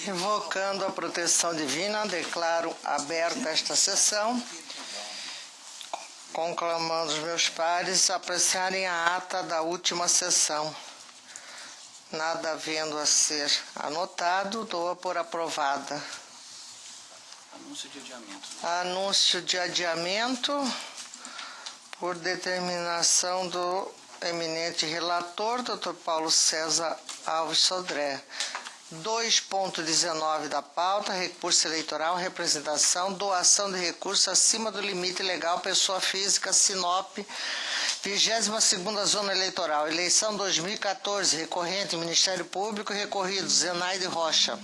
Invocando a proteção divina, declaro aberta esta sessão, conclamando os meus pares a apreciarem a ata da última sessão. Nada havendo a ser anotado, dou-a por aprovada. Anúncio de adiamento. Anúncio de adiamento por determinação do eminente relator, Dr. Paulo César Alves Sodré. 2.19 da pauta, recurso eleitoral, representação, doação de recursos acima do limite legal, pessoa física, Sinop, 22ª Zona Eleitoral, eleição 2014, recorrente, Ministério Público, recorrido, Zenaide Rocha.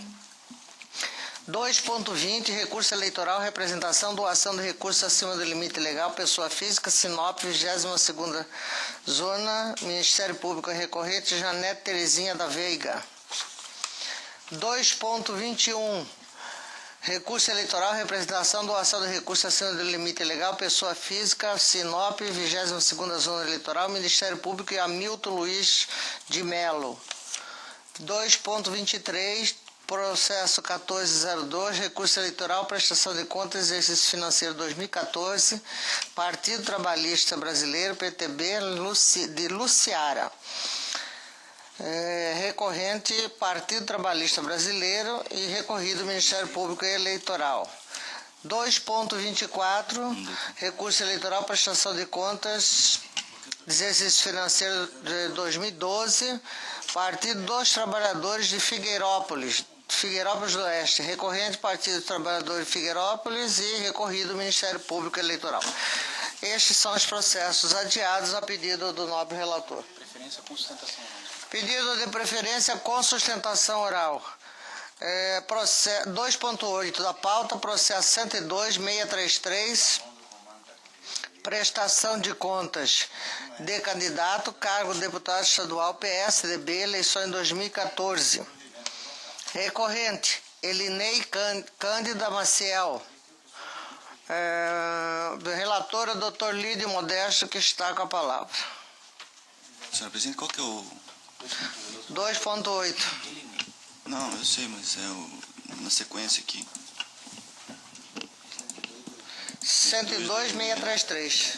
2.20, recurso eleitoral, representação, doação de recursos acima do limite legal, pessoa física, Sinop, 22ª Zona, Ministério Público, recorrente, Janete Terezinha da Veiga. 2.21, recurso eleitoral, representação, doação de recursos acima do limite legal, pessoa física, Sinop, 22ª Zona Eleitoral, Ministério Público e Hamilton Luiz de Melo. 2.23, processo 1402, recurso eleitoral, prestação de contas, exercício financeiro 2014, Partido Trabalhista Brasileiro, PTB, de Luciara. Recorrente Partido Trabalhista Brasileiro e recorrido Ministério Público Eleitoral. 2.24, recurso eleitoral, prestação de contas, exercício financeiro de 2012, Partido dos Trabalhadores de Figueirópolis do Oeste, recorrente Partido dos Trabalhadores de Figueirópolis e recorrido Ministério Público Eleitoral. Estes são os processos adiados a pedido do nobre relator. Preferência com sustentação oral. Pedido de preferência com sustentação oral. 2.8 da pauta, processo 102.633, prestação de contas de candidato, cargo deputado estadual PSDB, eleições 2014. Recorrente, Elinei Cândida Maciel. Relatora, doutor Lídio Modesto, que está com a palavra. Senhora Presidente, qual que é o... 2.8. Não, eu sei, mas na sequência aqui. 102.633.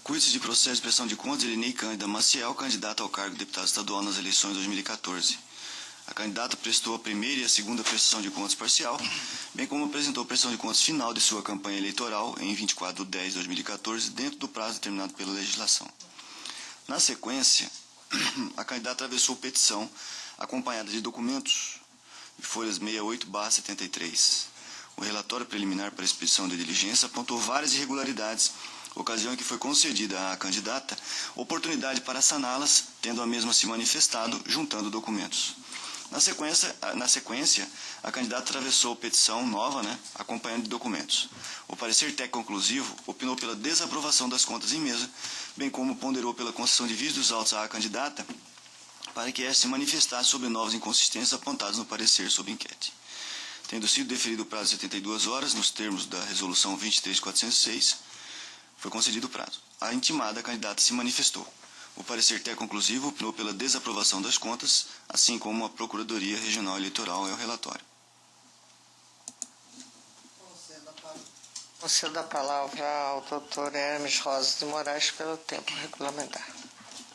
Cuide-se de processo de prestação de contas de Elinei Cândida Maciel, candidata ao cargo de deputado estadual nas eleições 2014. A candidata prestou a primeira e a segunda prestação de contas parcial, bem como apresentou a prestação de contas final de sua campanha eleitoral em 24/10/2014, dentro do prazo determinado pela legislação. Na sequência, a candidata atravessou petição acompanhada de documentos de folhas 68/73. O relatório preliminar para expedição de diligência apontou várias irregularidades, ocasião em que foi concedida à candidata oportunidade para saná-las, tendo a mesma se manifestado, juntando documentos. Na sequência, a candidata atravessou petição nova, acompanhando de documentos. O parecer técnico conclusivo opinou pela desaprovação das contas em mesa, bem como ponderou pela concessão de vícios dos autos à candidata, para que esta se manifestasse sobre novas inconsistências apontadas no parecer sob enquete. Tendo sido deferido o prazo de 72 horas, nos termos da resolução 23.406, foi concedido o prazo. A intimada candidata se manifestou. O parecer técnico conclusivo opinou pela desaprovação das contas, assim como a Procuradoria Regional Eleitoral é o relatório. Concedo a palavra ao doutor Hermes Rosa de Moraes pelo tempo regulamentar.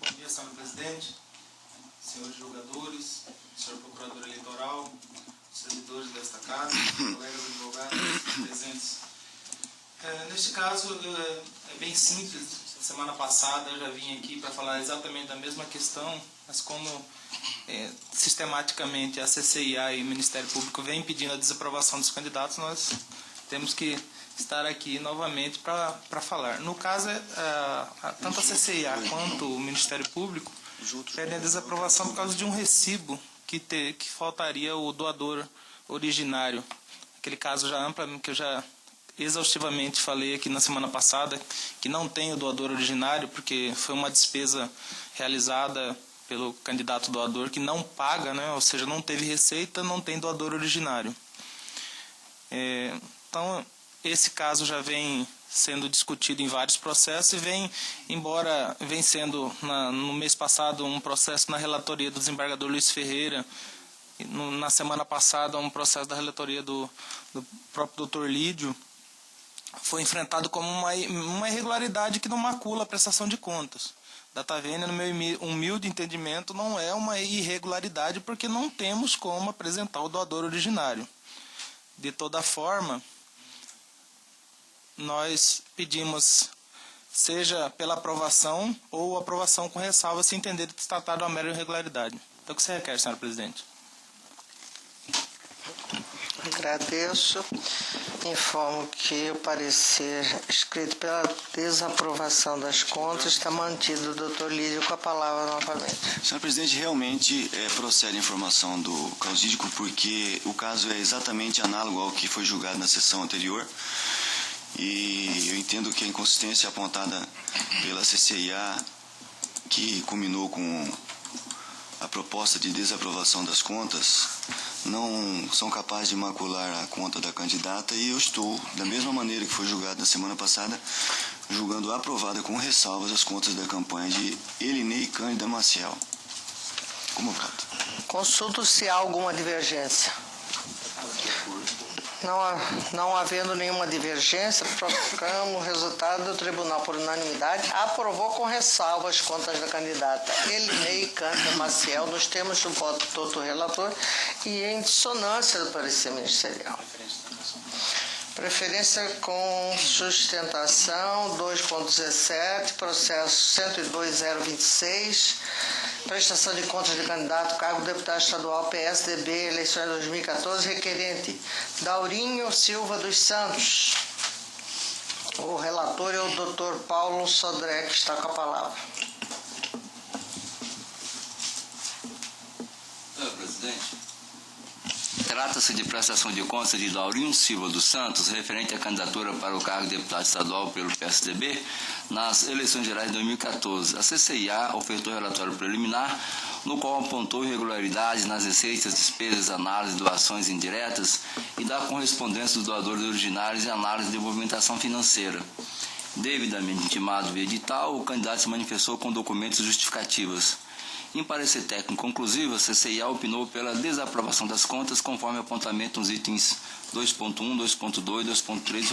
Bom dia, senhor presidente, senhores julgadores, senhor procurador eleitoral, servidores desta casa, colegas advogados presentes. Neste caso, é bem simples. Semana passada eu já vim aqui para falar exatamente da mesma questão, mas como sistematicamente a CCIA e o Ministério Público vem pedindo a desaprovação dos candidatos, nós temos que estar aqui novamente para falar. No caso, tanto a CCIA quanto o Ministério Público pedem a desaprovação por causa de um recibo que faltaria o doador originário. Aquele caso que eu já exaustivamente falei aqui na semana passada, que não tem o doador originário, porque foi uma despesa realizada pelo candidato doador que não paga, ou seja, não teve receita, não tem doador originário. Então, esse caso já vem sendo discutido em vários processos e embora vem sendo no mês passado um processo na relatoria do desembargador Luiz Ferreira, na semana passada um processo da relatoria do próprio Dr. Lídio, foi enfrentado como uma irregularidade que não macula a prestação de contas. Data vênia, no meu humilde entendimento, não é uma irregularidade porque não temos como apresentar o doador originário. De toda forma, nós pedimos, seja pela aprovação ou aprovação com ressalva, se entender que se tratar de uma mera irregularidade. Então, o que você requer, senhora presidente? Agradeço. Informo que o parecer escrito pela desaprovação das contas está mantido. O doutor Lídio com a palavra novamente. Senhor presidente, realmente procede a informação do causídico, porque o caso é exatamente análogo ao que foi julgado na sessão anterior. E eu entendo que a inconsistência apontada pela CCIA, que culminou com a proposta de desaprovação das contas, não são capazes de macular a conta da candidata, e eu estou, da mesma maneira que foi julgado na semana passada, julgando aprovada com ressalvas as contas da campanha de Elinei Cândida Maciel. Como voto? Consulto se há alguma divergência. Não havendo nenhuma divergência, proclamo o resultado do tribunal por unanimidade. Aprovou com ressalva as contas da candidata Elinei Cândida Maciel, nos termos do voto do relator e em dissonância do parecer ministerial. Preferência com sustentação 2.17, processo 102.026, prestação de contas de candidato, cargo de deputado estadual PSDB, eleições 2014, requerente Daurinho Silva dos Santos. O relator é o Dr. Paulo Sodré, que está com a palavra. Senhor presidente, trata-se de prestação de contas de Daurinho Silva dos Santos, referente à candidatura para o cargo de deputado estadual pelo PSDB nas eleições gerais de 2014. A CCIA ofertou relatório preliminar, no qual apontou irregularidades nas receitas, despesas, análise, doações indiretas e da correspondência dos doadores originários e análise de movimentação financeira. Devidamente intimado via edital, o candidato se manifestou com documentos justificativos. Em parecer técnico conclusivo, a CCIA opinou pela desaprovação das contas conforme apontamento nos itens 2.1, 2.2, 2.3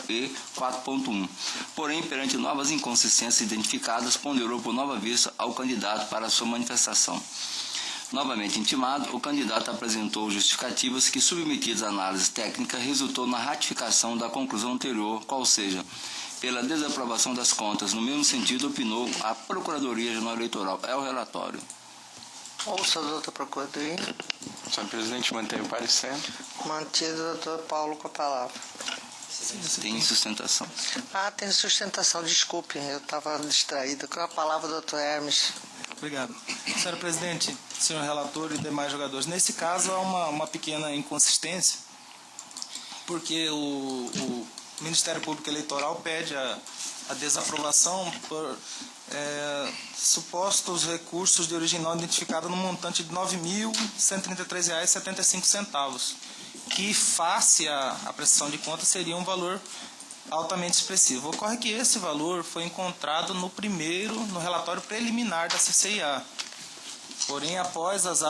e 4.1. Porém, perante novas inconsistências identificadas, ponderou por nova vista ao candidato para sua manifestação. Novamente intimado, o candidato apresentou justificativas que, submetidas à análise técnica, resultou na ratificação da conclusão anterior, qual seja, pela desaprovação das contas. No mesmo sentido, opinou a Procuradoria-Geral Eleitoral. É o relatório. Ouça, doutor Procuradoria. Senhor presidente, mantém o parecer. Mantido, doutor Paulo com a palavra. Tem sustentação. Tem sustentação, desculpe, eu estava distraído. Com a palavra, doutor Hermes. Obrigado. Senhor presidente, senhor relator e demais jogadores, nesse caso há uma pequena inconsistência, porque o Ministério Público Eleitoral pede a desaprovação por supostos recursos de origem não identificada no montante de R$ 9.133,75, que face à prestação de contas seria um valor altamente expressivo. Ocorre que esse valor foi encontrado no relatório preliminar da CCIA. Porém, após as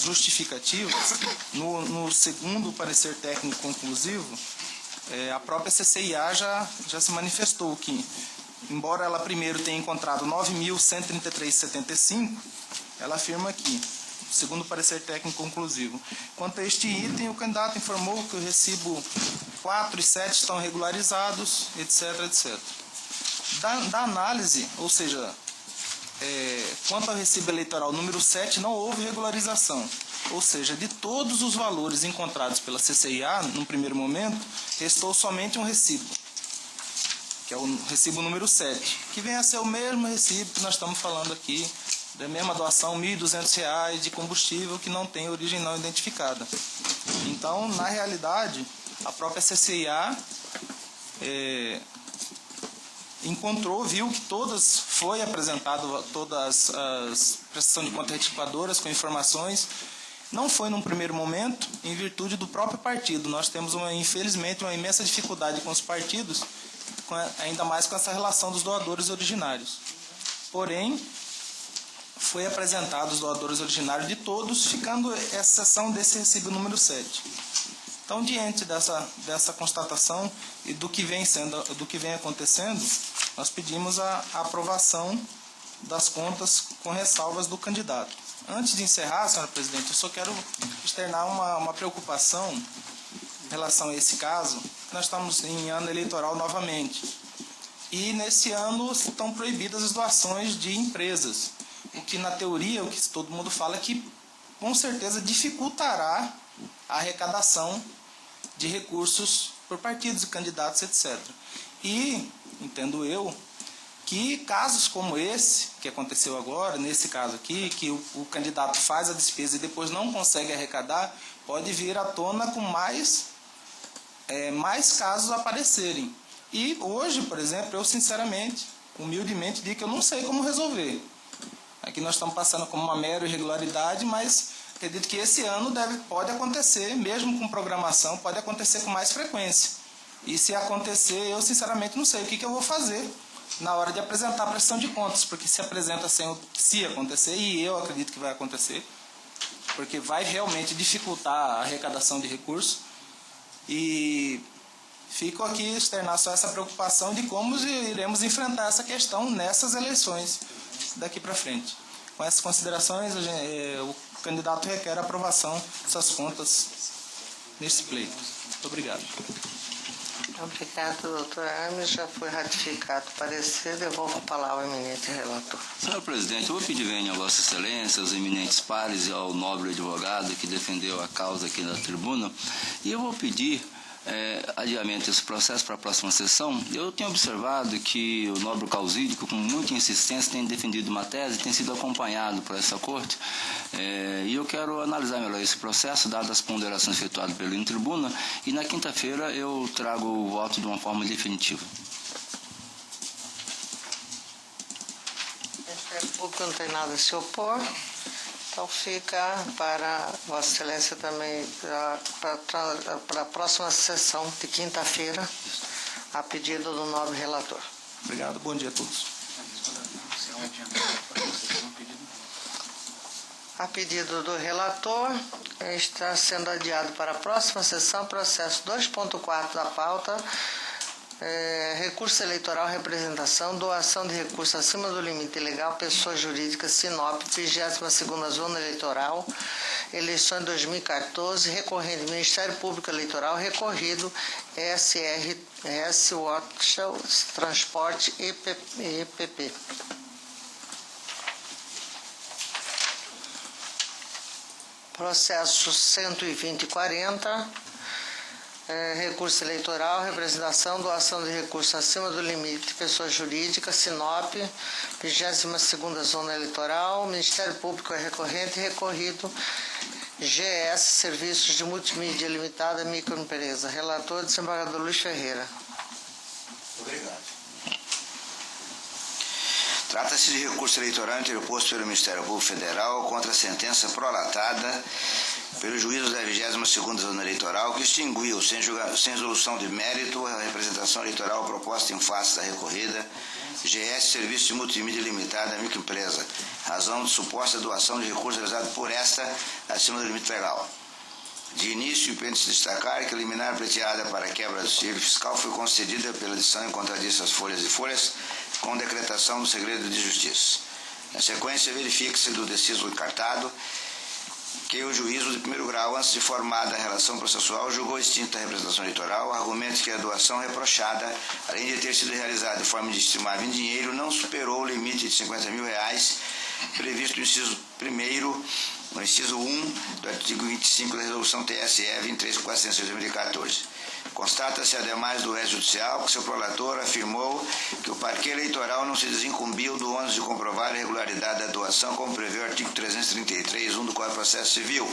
justificativas, no segundo parecer técnico conclusivo, a própria CCIA já se manifestou que, embora ela primeiro tenha encontrado R$ 9.133,75, ela afirma aqui, segundo o parecer técnico conclusivo. Quanto a este item, o candidato informou que o recibo 4 e 7 estão regularizados, etc, etc. Da análise, ou seja, quanto ao recibo eleitoral número 7, não houve regularização. Ou seja, de todos os valores encontrados pela CCIA, no primeiro momento, restou somente um recibo, que é o recibo número 7, que vem a ser o mesmo recibo que nós estamos falando aqui, da mesma doação, R$ 1.200 de combustível que não tem origem não identificada. Então, na realidade, a própria CCIA viu que foi apresentado todas as prestações de contas retificadoras com informações Não foi num primeiro momento, em virtude do próprio partido. Nós temos, infelizmente, uma imensa dificuldade com os partidos, ainda mais com essa relação dos doadores originários. Porém, foi apresentado os doadores originários de todos, ficando exceção desse recibo número 7. Então, diante dessa constatação e do que vem acontecendo, nós pedimos a aprovação das contas com ressalvas do candidato. Antes de encerrar, senhora presidente, eu só quero externar uma preocupação em relação a esse caso. Nós estamos em ano eleitoral novamente. E nesse ano estão proibidas as doações de empresas. O que na teoria, o que todo mundo fala, é que com certeza dificultará a arrecadação de recursos por partidos e candidatos, etc. E, entendo eu, que casos como esse, que aconteceu agora, nesse caso aqui, que o candidato faz a despesa e depois não consegue arrecadar, pode vir à tona com mais casos aparecerem. E hoje, por exemplo, eu sinceramente, humildemente, digo que eu não sei como resolver. Aqui nós estamos passando como uma mera irregularidade, mas acredito que esse ano pode acontecer, mesmo com programação, pode acontecer com mais frequência. E se acontecer, eu sinceramente não sei o que eu vou fazer na hora de apresentar a prestação de contas, porque se apresenta se acontecer, e eu acredito que vai acontecer, porque vai realmente dificultar a arrecadação de recursos. E fico aqui externar só essa preocupação de como iremos enfrentar essa questão nessas eleições daqui para frente. Com essas considerações, o candidato requer a aprovação dessas contas nesse pleito. Muito obrigado. Obrigado, doutor Hermes. Já foi ratificado o parecer. Devolvo a palavra ao eminente relator. Senhor presidente, eu vou pedir vênia a Vossa Excelência, aos eminentes pares e ao nobre advogado que defendeu a causa aqui na tribuna, e eu vou pedir adiamento desse processo para a próxima sessão. Eu tenho observado que o nobre causídico, com muita insistência, tem defendido uma tese, tem sido acompanhado por essa corte, e eu quero analisar melhor esse processo, dadas as ponderações efetuadas pelo tribuna, e na quinta-feira eu trago o voto de uma forma definitiva. O Ministério Público não tem nada a se opor. Então fica para Vossa Excelência também para a próxima sessão de quinta-feira, a pedido do nobre relator. Obrigado, bom dia a todos. A pedido do relator, está sendo adiado para a próxima sessão, processo 2.4 da pauta, recurso eleitoral, representação, doação de recursos acima do limite legal, pessoa jurídica, Sinop, 32ª Zona Eleitoral, eleições 2014, recorrente Ministério Público Eleitoral, recorrido SRS Watchel Transporte EPP. Processo 12040, recurso eleitoral, representação, doação de recursos acima do limite, pessoa jurídica, Sinop, 22ª Zona Eleitoral, Ministério Público recorrente, recorrido, GS, Serviços de Multimídia Limitada, Microempresa. Relator, desembargador Luiz Ferreira. Obrigado. Trata-se de recurso eleitoral interposto pelo Ministério Público Federal contra a sentença prolatada pelo juízo da 22ª Zona Eleitoral, que extinguiu, sem resolução de mérito, a representação eleitoral proposta em face da recorrida GS Serviço de Multimídia Limitada, Microempresa, razão de suposta doação de recursos realizado por esta acima do limite legal. De início, pende-se destacar que a liminar pleiteada para a quebra do sigilo fiscal foi concedida pela adição em contradições folhas e folhas com decretação do segredo de justiça. Na sequência, verifica-se do deciso encartado que o juízo de primeiro grau, antes de formada a relação processual, julgou extinta a representação eleitoral, argumento que a doação reprochada, além de ter sido realizada de forma inestimável em dinheiro, não superou o limite de R$50 mil previsto no inciso 1º, no inciso 1 do artigo 25 da resolução TSE 23.406 de 2014. Constata-se, ademais do êxito judicial, que seu prolator afirmou que o parquê eleitoral não se desincumbiu do ônus de comprovar a regularidade da doação, como prevê o artigo 333.1 do Código de Processo Civil,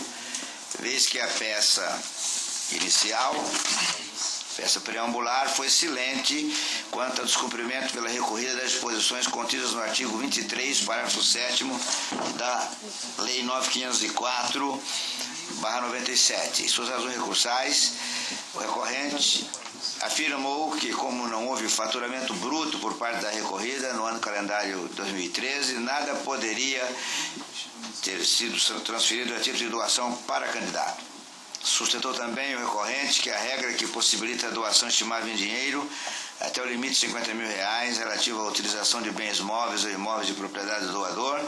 vez que a peça inicial peça preambular foi silente quanto ao descumprimento pela recorrida das disposições contidas no artigo 23, parágrafo 7º da Lei 9504/97. Em suas razões recursais, o recorrente afirmou que, como não houve faturamento bruto por parte da recorrida no ano calendário 2013, nada poderia ter sido transferido a título de doação para candidato. Sustentou também o recorrente que a regra que possibilita a doação estimável em dinheiro até o limite de R$50 mil relativa à utilização de bens móveis ou imóveis de propriedade do doador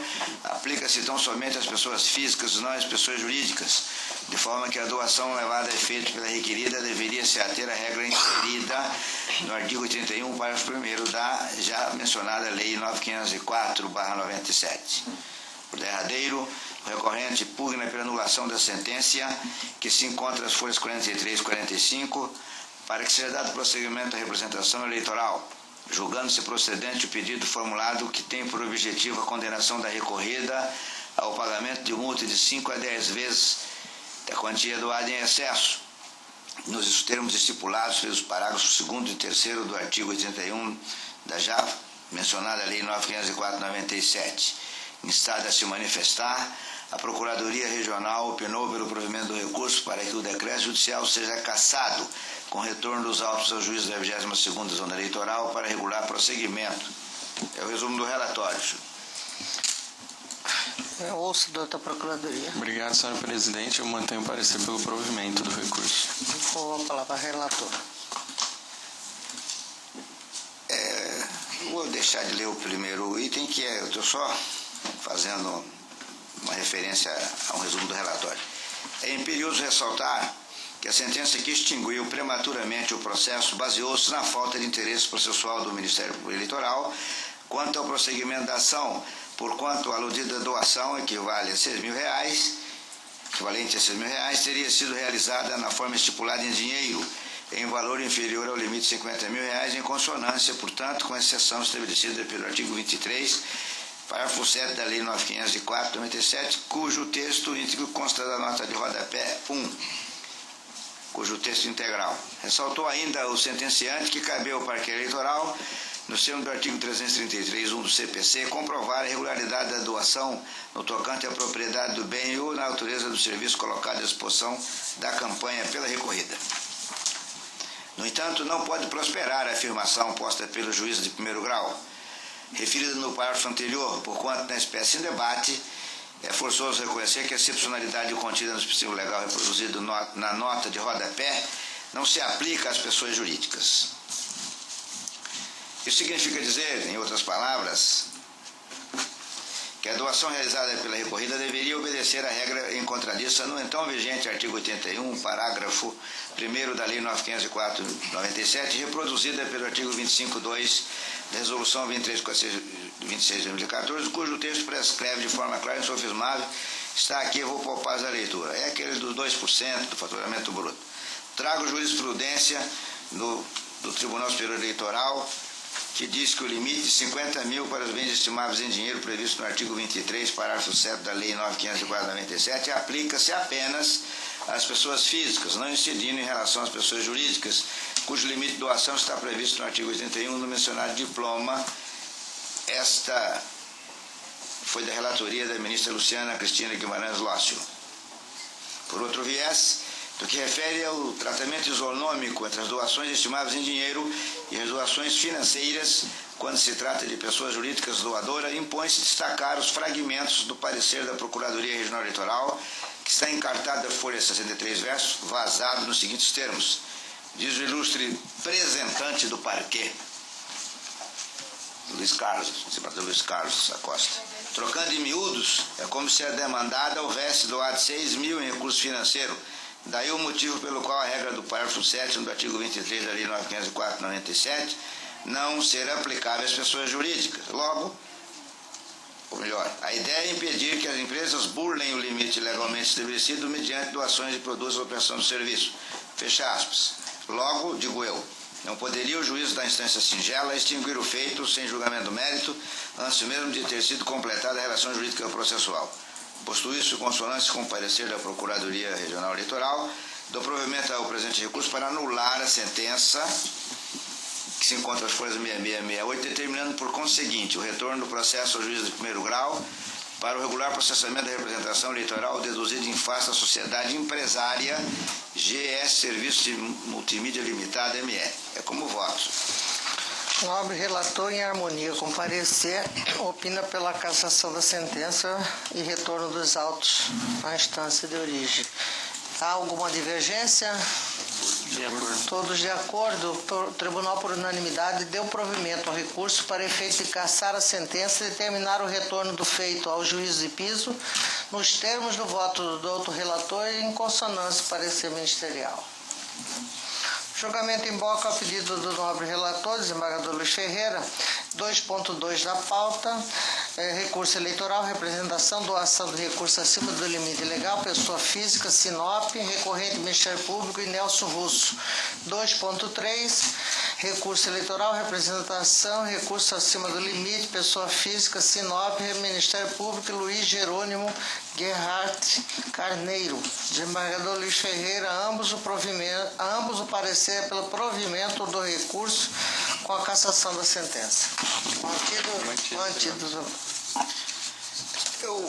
aplica-se tão somente às pessoas físicas e não às pessoas jurídicas, de forma que a doação levada a efeito pela requerida deveria se ater à regra inserida no artigo 81, parágrafo 1º da já mencionada Lei 9504/97. Por derradeiro, o recorrente pugna pela anulação da sentença que se encontra nas folhas 43 e 45 para que seja dado prosseguimento à representação eleitoral, julgando-se procedente o pedido formulado que tem por objetivo a condenação da recorrida ao pagamento de multa de 5 a 10 vezes da quantia doada em excesso, nos termos estipulados pelos parágrafos 2º e 3º do artigo 81 da já mencionada Lei 9504/97. Instada a se manifestar, a Procuradoria Regional opinou pelo provimento do recurso para que o decreto judicial seja cassado, com retorno dos autos ao juízo da 22ª Zona Eleitoral para regular prosseguimento. É o resumo do relatório, senhor. Eu ouço da outra Procuradoria. Obrigado, senhor presidente. Eu mantenho o parecer pelo provimento do recurso. Vou a palavra à relatora. Vou deixar de ler o primeiro item, que eu estou só fazendo uma referência a um resumo do relatório. É imperioso ressaltar que a sentença que extinguiu prematuramente o processo baseou-se na falta de interesse processual do Ministério Público Eleitoral quanto ao prosseguimento da ação, porquanto a aludida doação equivalente a R$6 mil, teria sido realizada na forma estipulada em dinheiro, em valor inferior ao limite de R$50 mil, em consonância, portanto, com a exceção estabelecida pelo artigo 23, parágrafo 7 da Lei 9504/97, cujo texto íntegro consta da nota de rodapé 1, cujo texto integral. Ressaltou ainda o sentenciante que cabeu ao Parque Eleitoral, no termo do artigo 333.1 do CPC, comprovar a regularidade da doação no tocante à propriedade do bem ou na natureza do serviço colocado à disposição da campanha pela recorrida. No entanto, não pode prosperar a afirmação posta pelo juiz de primeiro grau, referida no parágrafo anterior, porquanto na espécie em debate é forçoso reconhecer que a excepcionalidade contida no dispositivo legal reproduzido na nota de rodapé não se aplica às pessoas jurídicas. Isso significa dizer, em outras palavras, que a doação realizada pela recorrida deveria obedecer à regra em contradiça no então vigente artigo 81, parágrafo 1º da Lei 9504/97, reproduzida pelo artigo 25.2 da Resolução 2346 de 2014, cujo texto prescreve de forma clara e insofismável, está aqui, eu vou poupar a leitura, é aquele dos 2% do faturamento bruto. Trago jurisprudência do Tribunal Superior Eleitoral, que diz que o limite de R$50 mil para os bens estimáveis em dinheiro previsto no artigo 23, parágrafo 7 da Lei 9504/97, aplica-se apenas às pessoas físicas, não incidindo em relação às pessoas jurídicas, cujo limite de doação está previsto no artigo 81 do mencionado diploma. Esta foi da relatoria da ministra Luciana Cristina Guimarães Lócio. Por outro viés, do que refere ao tratamento isonômico entre as doações estimáveis em dinheiro e as doações financeiras, quando se trata de pessoas jurídicas doadoras, impõe-se destacar os fragmentos do parecer da Procuradoria Regional Eleitoral, que está encartado da folha 63 versos, vazado nos seguintes termos. Diz o ilustre representante do parquê, Luiz Carlos, desembargador Luiz Carlos Acosta. Trocando em miúdos, é como se a demandada houvesse doado R$6 mil em recurso financeiro. Daí o motivo pelo qual a regra do parágrafo 7 do artigo 23 da Lei 9504/97 não será aplicável às pessoas jurídicas. Logo, ou melhor, a ideia é impedir que as empresas burlem o limite legalmente estabelecido mediante doações de produtos ou prestação de serviço. Fecha aspas. Logo, digo eu, não poderia o juízo da instância singela extinguir o feito sem julgamento do mérito, antes mesmo de ter sido completada a relação jurídica processual. Posto isso, em consonância com o parecer da Procuradoria Regional Eleitoral, Dou provimento ao presente recurso para anular a sentença que se encontra nas folhas 6668, determinando por conseguinte o retorno do processo ao juiz de primeiro grau para o regular processamento da representação eleitoral deduzido em face da sociedade empresária GS Serviços de Multimídia Limitada, ME. É como voto. Nobre relator, em harmonia com parecer, opina pela cassação da sentença e retorno dos autos à instância de origem. Há alguma divergência? De acordo. Todos de acordo. O tribunal, por unanimidade, deu provimento ao recurso para efeito de cassar a sentença e determinar o retorno do feito ao juízo de piso nos termos do voto do doutor relator e em consonância com o parecer ministerial. Julgamento em bloco a pedido do nobre relator, desembargador Luiz Ferreira, 2.2 da pauta, recurso eleitoral, representação, doação do recurso acima do limite legal, pessoa física, Sinop, recorrente Ministério Público e Nelson Russo. 2.3, recurso eleitoral, representação, recurso acima do limite, pessoa física, Sinop, Ministério Público e Luiz Jerônimo Gerhardt Carneiro. Desembargador Luiz Ferreira, ambos o parecer pelo provimento do recurso com a cassação da sentença. Mantido. Eu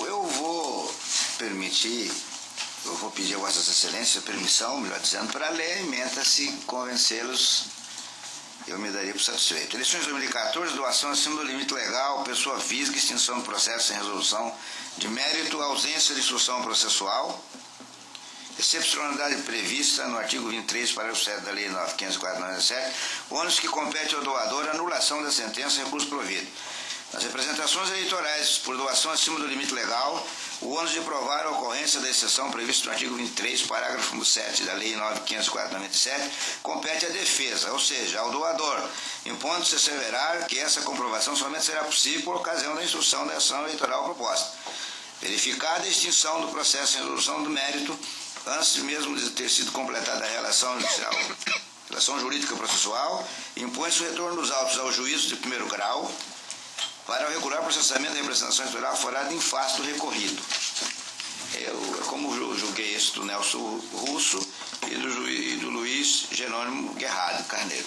vou pedir a Vossas Excelências permissão, melhor dizendo, para ler a emenda, se convencê-los, eu me daria por satisfeito. Eleições 2014, doação acima do limite legal, pessoa física, extinção do processo sem resolução de mérito, ausência de instrução processual, excepcionalidade prevista no artigo 23, parágrafo 7 da Lei 9.504/97, ônus que compete ao doador, anulação da sentença, recurso provido. Nas representações eleitorais por doação acima do limite legal, o ônus de provar a ocorrência da exceção prevista no artigo 23, parágrafo 7 da Lei 9.504/97, compete à defesa, ou seja, ao doador, impondo-se asseverar que essa comprovação somente será possível por ocasião da instrução da ação eleitoral proposta. Verificada a extinção do processo em resolução do mérito, antes mesmo de ter sido completada a relação judicial, relação jurídica processual, impõe-se o retorno dos autos ao juízo de primeiro grau para o regular processamento da representação eleitoral forada em face do recorrido. Como julguei isso do Nelson Russo e do Luiz Jerônimo Gerhardt Carneiro.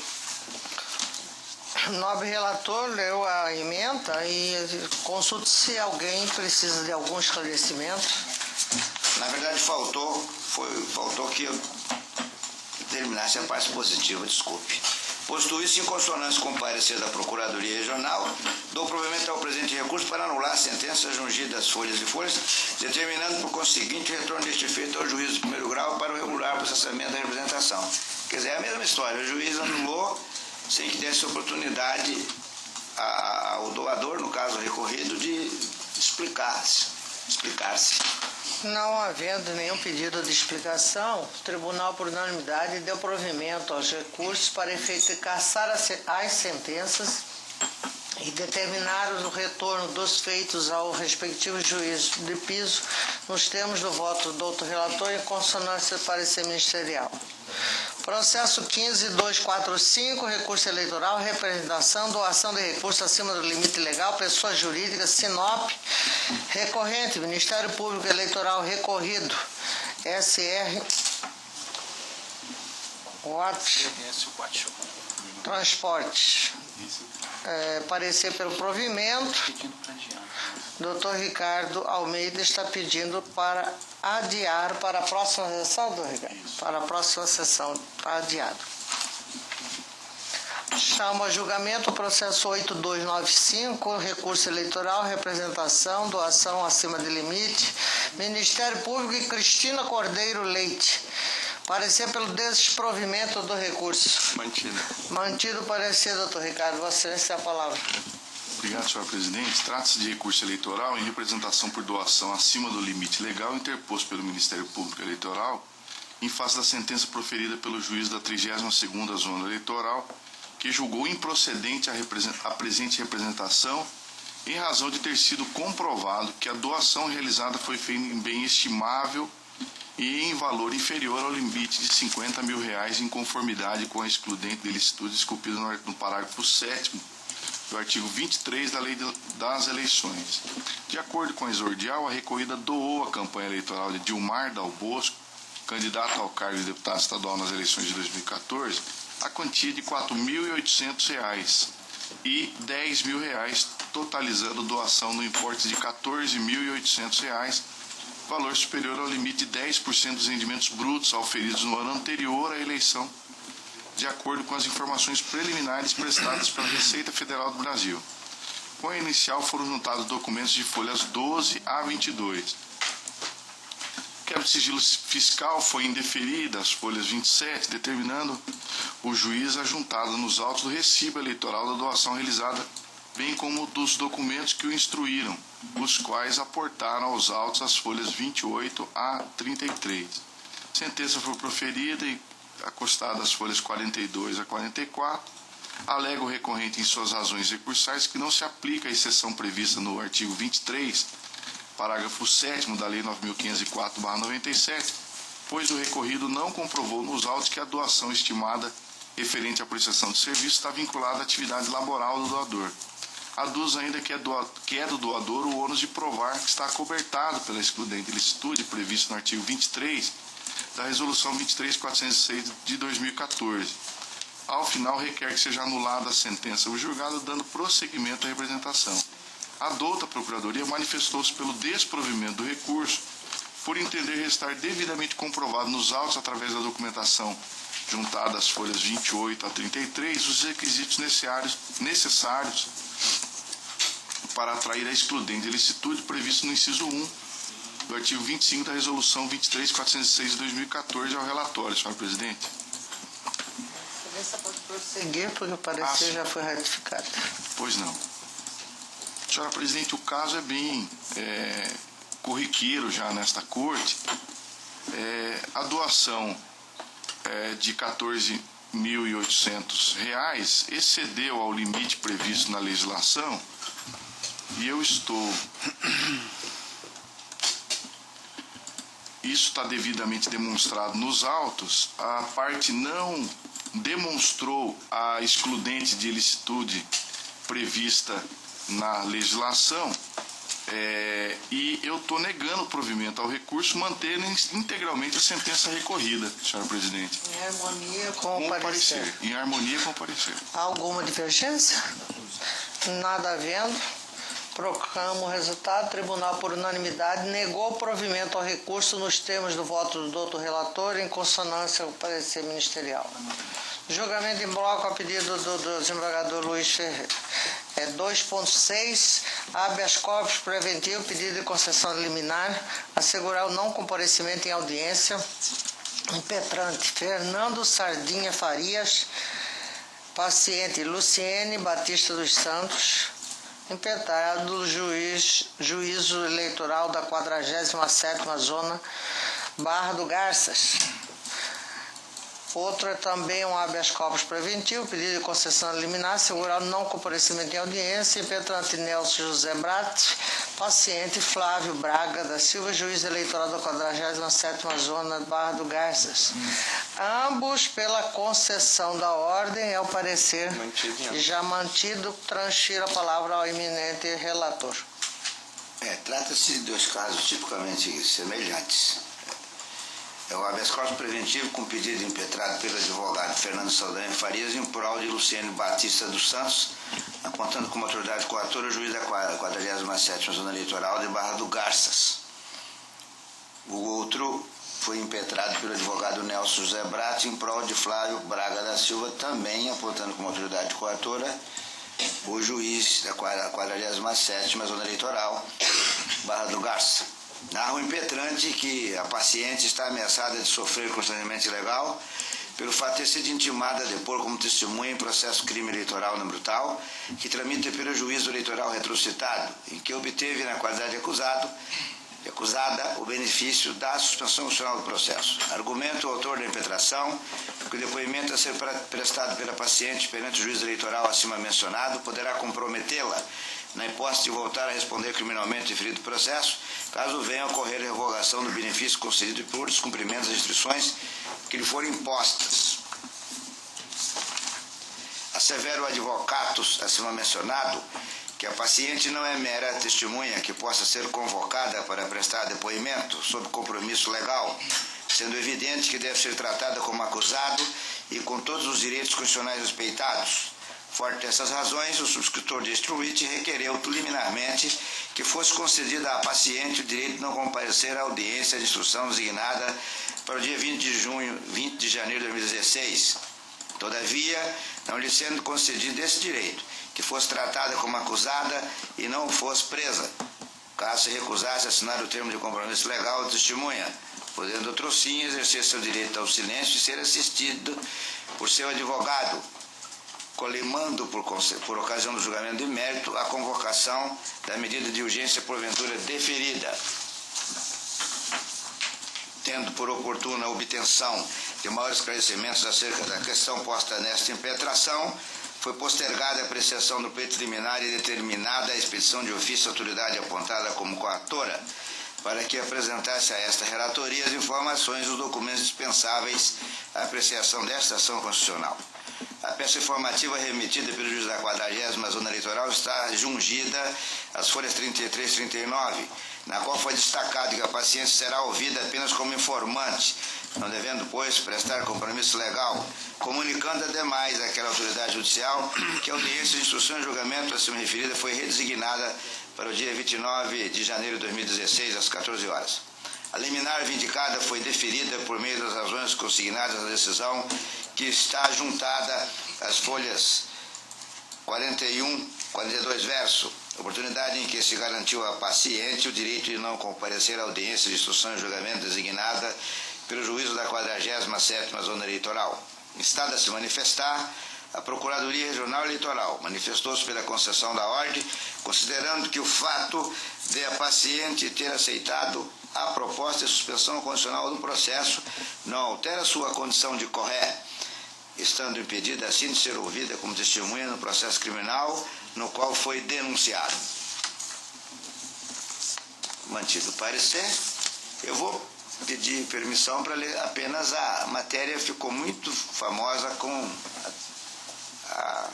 O nobre relator leu a emenda e consulta se alguém precisa de algum esclarecimento. Na verdade, faltou que eu terminasse a parte positiva, desculpe. Posto isso, em consonância com o parecer da Procuradoria Regional, dou provimento ao presente recurso para anular a sentença jungida das folhas e folhas, determinando por conseguinte o retorno deste feito ao juízo de primeiro grau para o regular processamento da representação. Quer dizer, é a mesma história, o juiz anulou sem que desse oportunidade ao doador, no caso recorrido, de explicar-se. Não havendo nenhum pedido de explicação, o tribunal, por unanimidade, deu provimento aos recursos para efeito de cassar as sentenças e determinar o retorno dos feitos ao respectivo juízo de piso nos termos do voto do doutor relator em consonância com o parecer ministerial. Processo 15.245, recurso eleitoral, representação, doação de recurso acima do limite legal, pessoa jurídica, Sinop, recorrente, Ministério Público Eleitoral recorrido, SR, Transporte. Parecer pelo provimento. Pedindo para adiar. Doutor Ricardo Almeida está pedindo para adiar para a próxima sessão, doutor Ricardo? Para a próxima sessão, está adiado. Chamo a julgamento o processo 8295, recurso eleitoral, representação, doação acima de limite, Ministério Público e Cristina Cordeiro Leite. Parecer pelo desprovimento do recurso. Mantido o parecer, doutor Ricardo. Vossa Excelência, a palavra. Obrigado, senhor presidente. Trata-se de recurso eleitoral em representação por doação acima do limite legal interposto pelo Ministério Público Eleitoral em face da sentença proferida pelo juiz da 32ª Zona Eleitoral, que julgou improcedente a presente representação em razão de ter sido comprovado que a doação realizada foi feita em bem estimável e em valor inferior ao limite de R$50 mil em conformidade com a excludente de ilicitude esculpida no parágrafo 7º do artigo 23 da Lei das Eleições. De acordo com a exordial, a recorrida doou a campanha eleitoral de Dilmar Dal Bosco candidato ao cargo de deputado estadual nas eleições de 2014, a quantia de R$ 4.800 e R$ 10.000, totalizando doação no importe de R$ 14.800, valor superior ao limite de 10% dos rendimentos brutos auferidos no ano anterior à eleição, de acordo com as informações preliminares prestadas pela Receita Federal do Brasil. Com a inicial foram juntados documentos de folhas 12 a 22. Quebra de sigilo fiscal foi indeferida às folhas 27, determinando o juiz a juntada nos autos do recibo eleitoral da doação realizada, bem como dos documentos que o instruíram, os quais aportaram aos autos as folhas 28 a 33. Sentença foi proferida e acostada às folhas 42 a 44. Alega o recorrente em suas razões recursais que não se aplica a exceção prevista no artigo 23, parágrafo 7º da Lei 9.504/97, pois o recorrido não comprovou nos autos que a doação estimada referente à prestação de serviço está vinculada à atividade laboral do doador. Aduz ainda que é do doador o ônus de provar que está acobertado pela excludente ilicitude prevista no artigo 23 da Resolução 23.406 de 2014. Ao final, requer que seja anulada a sentença do julgado, dando prosseguimento à representação. A douta Procuradoria manifestou-se pelo desprovimento do recurso, por entender restar devidamente comprovado nos autos, através da documentação juntada às folhas 28 a 33, os requisitos necessários para atrair a excludente ilicitude previsto no inciso 1 do artigo 25 da Resolução 23.406 de 2014 ao relatório, senhor presidente. Você pode prosseguir, porque o parecer já foi ratificado. Pois não. Senhora presidente, o caso é bem corriqueiro já nesta corte. A doação de R$ 14.800 excedeu ao limite previsto na legislação e eu estou... Isso está devidamente demonstrado nos autos. A parte não demonstrou a excludente de ilicitude prevista na legislação e eu estou negando o provimento ao recurso, mantendo integralmente a sentença recorrida, senhora presidente. Em harmonia com o parecer. Em harmonia com o parecer. Há alguma divergência? Nada havendo. Proclamo o resultado. O tribunal, por unanimidade, negou o provimento ao recurso nos termos do voto do doutor relator, em consonância com o parecer ministerial. Julgamento em bloco a pedido do desembargador Luiz Ferreira. 2.6, habeas corpus preventivo, pedido de concessão liminar, assegurar o não comparecimento em audiência, impetrante Fernando Sardinha Farias, paciente Luciene Batista dos Santos, impetrado do juízo eleitoral da 47ª Zona, Barra do Garças. Outro é também um habeas corpus preventivo, pedido de concessão liminar, assegurar o não comparecimento em audiência, impetrante Nelson José Brat, paciente Flávio Braga da Silva, juiz eleitoral da 47ª Zona, Barra do Garças. Ambos pela concessão da ordem, é o parecer já mantido. Transfiro a palavra ao eminente relator. Trata-se de dois casos tipicamente semelhantes. É o habeas corpus preventivo com pedido impetrado pelo advogado Fernando Saldanha Farias em prol de Luciene Batista dos Santos, apontando como autoridade coatora o juiz da 47ª Zona Eleitoral de Barra do Garças. O outro foi impetrado pelo advogado Nelson José Brat em prol de Flávio Braga da Silva, também apontando como autoridade coatora o juiz da 47ª Zona Eleitoral, Barra do Garça. Narra o impetrante que a paciente está ameaçada de sofrer constrangimento ilegal pelo fato de ter sido intimada a depor como testemunha em processo crime eleitoral número tal, que tramita pelo juízo eleitoral retrocitado, em que obteve, na qualidade de acusada, o benefício da suspensão constitucional do processo. Argumenta o autor da impetração que o depoimento a ser prestado pela paciente perante o juiz eleitoral acima mencionado poderá comprometê-la na hipótese de voltar a responder criminalmente referido processo, caso venha a ocorrer a revogação do benefício concedido por descumprimento das restrições que lhe forem impostas. Assevera o advocatus acima mencionado que a paciente não é mera testemunha que possa ser convocada para prestar depoimento sob compromisso legal, sendo evidente que deve ser tratada como acusado e com todos os direitos constitucionais respeitados. Forte dessas razões, o subscritor deste writ requereu liminarmente que fosse concedida à paciente o direito de não comparecer à audiência de instrução designada para o dia 20 de janeiro de 2016. Todavia, não lhe sendo concedido esse direito, que fosse tratada como acusada e não fosse presa, caso se recusasse a assinar o termo de compromisso legal de testemunha, podendo outro sim exercer seu direito ao silêncio e ser assistido por seu advogado, colimando por ocasião do julgamento de mérito a convocação da medida de urgência porventura deferida, tendo por oportuna a obtenção de maiores esclarecimentos acerca da questão posta nesta impetração, foi postergada a apreciação do pleito liminar e determinada a expedição de ofício à autoridade apontada como coatora, para que apresentasse a esta relatoria as informações e os documentos dispensáveis à apreciação desta ação constitucional. A peça informativa remetida pelo juiz da 40ª Zona Eleitoral está jungida às folhas 33 e 39, na qual foi destacado que a paciente será ouvida apenas como informante, não devendo, pois, prestar compromisso legal, comunicando ademais àquela autoridade judicial que a audiência de instrução e julgamento acima referida foi redesignada para o dia 29 de janeiro de 2016, às 14 horas. A liminar vindicada foi deferida por meio das razões consignadas na decisão, que está juntada às folhas 41, 42 verso, oportunidade em que se garantiu à paciente o direito de não comparecer à audiência de instrução e julgamento designada pelo juízo da 47ª Zona Eleitoral. Instada a se manifestar, a Procuradoria Regional Eleitoral manifestou-se pela concessão da ordem, considerando que o fato de a paciente ter aceitado a proposta de suspensão condicional do processo não altera sua condição de corré, estando impedida assim de ser ouvida como testemunha no processo criminal no qual foi denunciado. Mantido o parecer, eu vou pedir permissão para ler apenas a matéria. Ficou muito famosa com a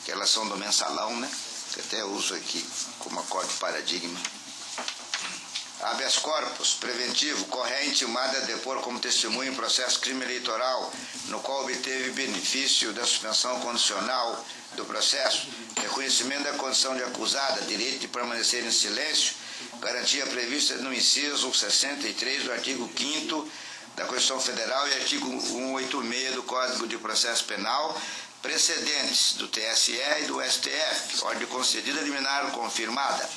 relação do mensalão, né? Que até uso aqui como acorde paradigma. Habeas corpus preventivo, corré intimada a depor como testemunha em processo crime eleitoral, no qual obteve benefício da suspensão condicional do processo, reconhecimento da condição de acusada, direito de permanecer em silêncio, garantia prevista no inciso 63 do artigo 5º da Constituição Federal e artigo 186 do Código de Processo Penal, precedentes do TSE e do STF, ordem concedida liminar confirmada.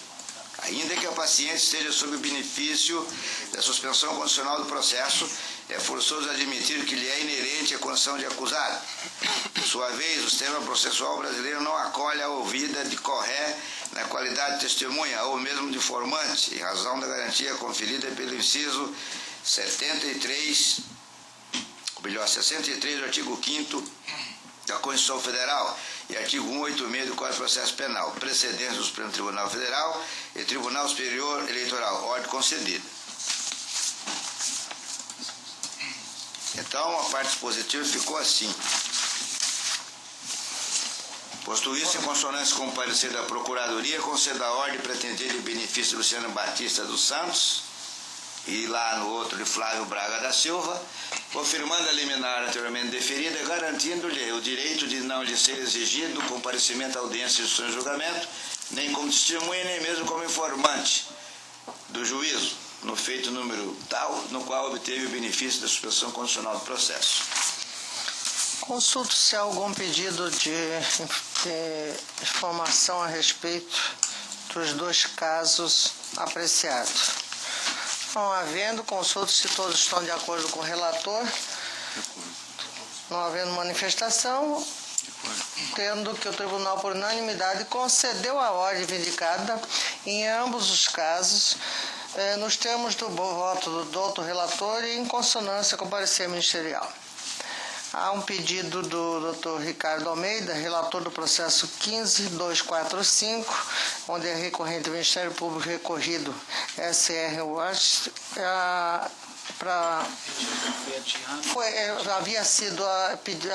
Ainda que a paciente esteja sob o benefício da suspensão condicional do processo, é forçoso admitir que lhe é inerente a condição de acusado. Por sua vez, o sistema processual brasileiro não acolhe a ouvida de corré na qualidade de testemunha ou mesmo de informante, em razão da garantia conferida pelo inciso 63 do artigo 5º da Constituição Federal e artigo 186 do Código de Processo Penal, precedentes do Supremo Tribunal Federal e Tribunal Superior Eleitoral, ordem concedida. Então, a parte dispositiva ficou assim. Posto isso, em consonância com o parecer da Procuradoria, conceda a ordem pretendida em benefício de Luciano Batista dos Santos e lá no outro de Flávio Braga da Silva, confirmando a liminar anteriormente deferida, garantindo-lhe o direito de não lhe ser exigido comparecimento à audiência de instrução e julgamento, nem como testemunha, nem mesmo como informante do juízo, no feito número tal, no qual obteve o benefício da suspensão condicional do processo. Consulto se há algum pedido de informação a respeito dos dois casos apreciados. Não havendo, consulto se todos estão de acordo com o relator. Não havendo manifestação, tendo que o tribunal, por unanimidade, concedeu a ordem vindicada em ambos os casos, nos termos do voto do doutor relator e em consonância com o parecer ministerial. Há um pedido do Dr. Ricardo Almeida, relator do processo 15245, onde é recorrente do Ministério Público recorrido SR Watch,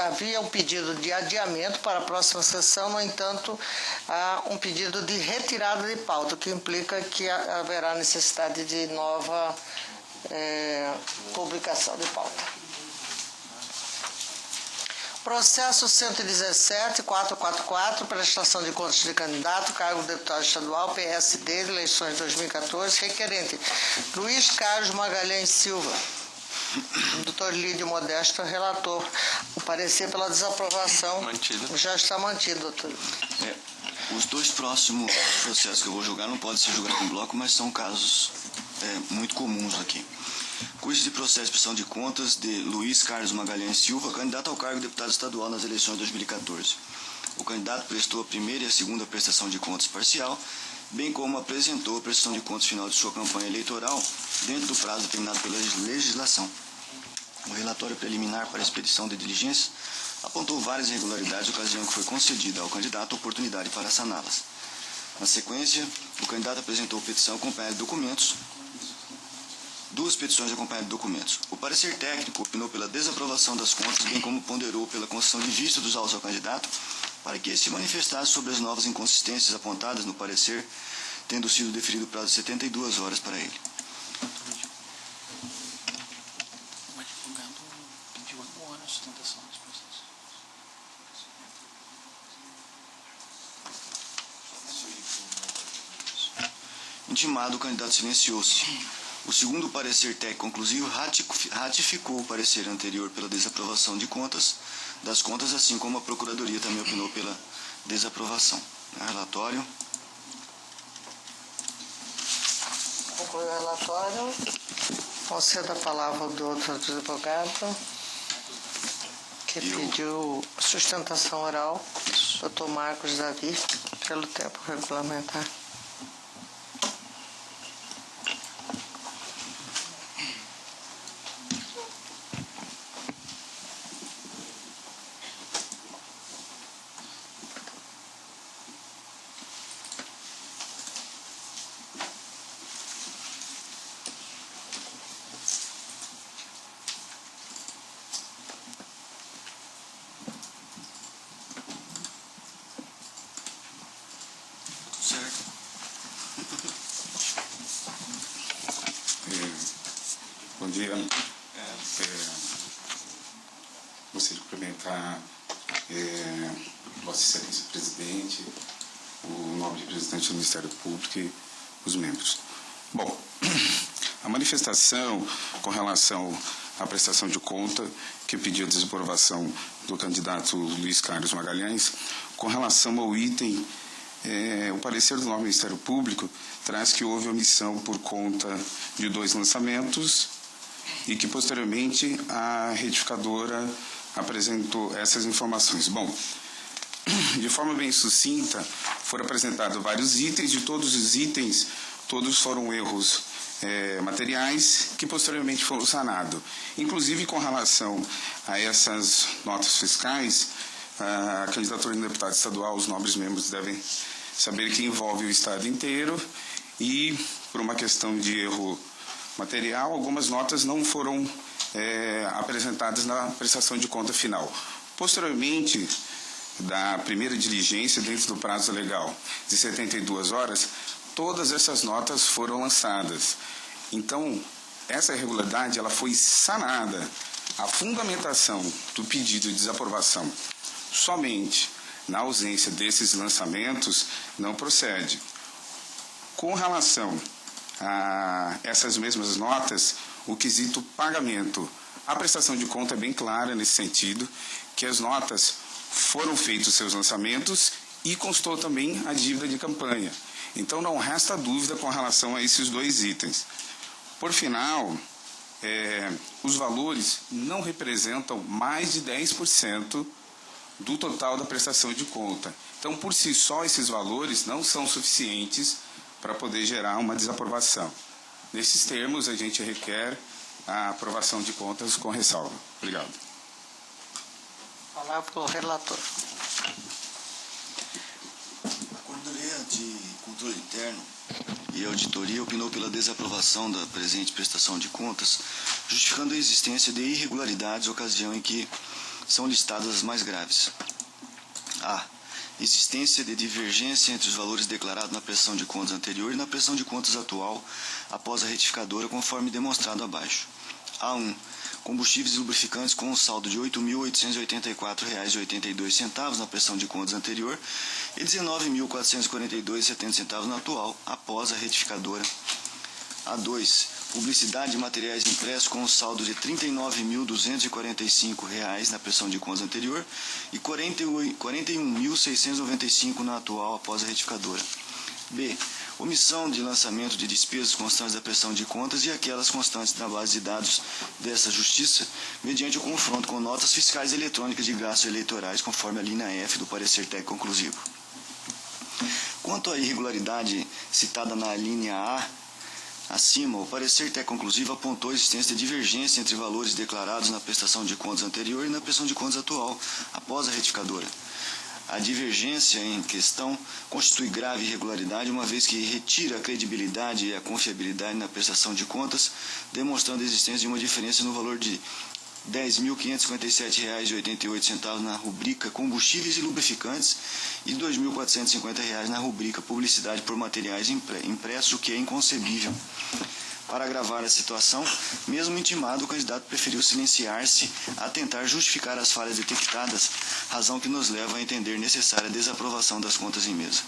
havia um pedido de adiamento para a próxima sessão, no entanto, há um pedido de retirada de pauta, que implica que haverá necessidade de nova publicação de pauta. Processo 117.444, prestação de contas de candidato, cargo de deputado estadual, PSD, eleições 2014, requerente Luiz Carlos Magalhães Silva. Dr. Lídio Modesto, relator. O parecer pela desaprovação Mantido. já está mantido, doutor. Os dois próximos processos que eu vou julgar não podem ser julgados em bloco, mas são casos muito comuns aqui. Curso de processo de prestação de contas de Luiz Carlos Magalhães Silva, candidato ao cargo de deputado estadual nas eleições de 2014. O candidato prestou a primeira e a segunda prestação de contas parcial, bem como apresentou a prestação de contas final de sua campanha eleitoral dentro do prazo determinado pela legislação. O relatório preliminar para expedição de diligências apontou várias irregularidades, ocasião em que foi concedida ao candidato a oportunidade para saná-las. Na sequência, o candidato apresentou petição acompanhada de documentos, duas petições acompanhadas de documentos. O parecer técnico opinou pela desaprovação das contas, bem como ponderou pela concessão de vista dos autos ao candidato, para que se manifestasse sobre as novas inconsistências apontadas no parecer, tendo sido deferido o prazo de 72 horas para ele. O advogado pediu agora a sustentação desse processo. Intimado, o candidato silenciou-se. O segundo parecer técnico conclusivo ratificou o parecer anterior pela desaprovação das contas, assim como a Procuradoria também opinou pela desaprovação. Relatório. Conclui o relatório. Concedo a palavra do outro advogado, que pediu sustentação oral, doutor Marcos Davi, pelo tempo regulamentar. Certo. Bom dia. Gostaria de cumprimentar Vossa Excelência Presidente, o nobre representante do Ministério Público e os membros. Bom, a manifestação com relação à prestação de conta que pediu a desaprovação do candidato Luiz Carlos Magalhães, com relação ao item, o parecer do nobre Ministério Público traz que houve omissão por conta de 2 lançamentos e que, posteriormente, a retificadora apresentou essas informações. Bom, de forma bem sucinta, foram apresentados vários itens, de todos os itens, todos foram erros materiais que posteriormente foram sanados. Inclusive, com relação a essas notas fiscais, a candidatura de deputado estadual, os nobres membros devem saber que envolve o Estado inteiro e, por uma questão de erro material, algumas notas não foram apresentadas na prestação de conta final. Posteriormente, da primeira diligência, dentro do prazo legal de 72 horas, todas essas notas foram lançadas. Então, essa irregularidade ela foi sanada. A fundamentação do pedido de desaprovação somente na ausência desses lançamentos não procede. Com relação a essas mesmas notas, o quesito pagamento, a prestação de conta é bem clara nesse sentido, que as notas foram feitos os seus lançamentos e constou também a dívida de campanha. Então não resta dúvida com relação a esses 2 itens. Por final, os valores não representam mais de 10% do total da prestação de conta. Então, por si só, esses valores não são suficientes para poder gerar uma desaprovação. Nesses termos, a gente requer a aprovação de contas com ressalva. Obrigado. Falar para o relator. A Coordenadoria de Controle Interno e Auditoria opinou pela desaprovação da presente prestação de contas, justificando a existência de irregularidades, ocasião em que são listadas as mais graves. A. existência de divergência entre os valores declarados na prestação de contas anterior e na prestação de contas atual após a retificadora, conforme demonstrado abaixo. A1. Combustíveis e lubrificantes com um saldo de R$ 8.884,82 na prestação de contas anterior e R$ 19.442,70 na atual, após a retificadora. A2. Publicidade de materiais impressos com um saldo de R$ 39.245 na prestação de contas anterior e R$ 41.695 na atual, após a retificadora. B. Omissão de lançamento de despesas constantes da prestação de contas e aquelas constantes na base de dados dessa Justiça, mediante o confronto com notas fiscais eletrônicas de gastos eleitorais, conforme a linha F do parecer técnico conclusivo. Quanto à irregularidade citada na linha A, acima, o parecer técnico conclusivo apontou a existência de divergência entre valores declarados na prestação de contas anterior e na prestação de contas atual, após a retificadora. A divergência em questão constitui grave irregularidade, uma vez que retira a credibilidade e a confiabilidade na prestação de contas, demonstrando a existência de uma diferença no valor de R$ 10.557,88 na rubrica Combustíveis e Lubrificantes e R$ 2.450 na rubrica Publicidade por Materiais Impressos, o que é inconcebível. Para agravar a situação, mesmo intimado, o candidato preferiu silenciar-se a tentar justificar as falhas detectadas, razão que nos leva a entender necessária a desaprovação das contas em mesa.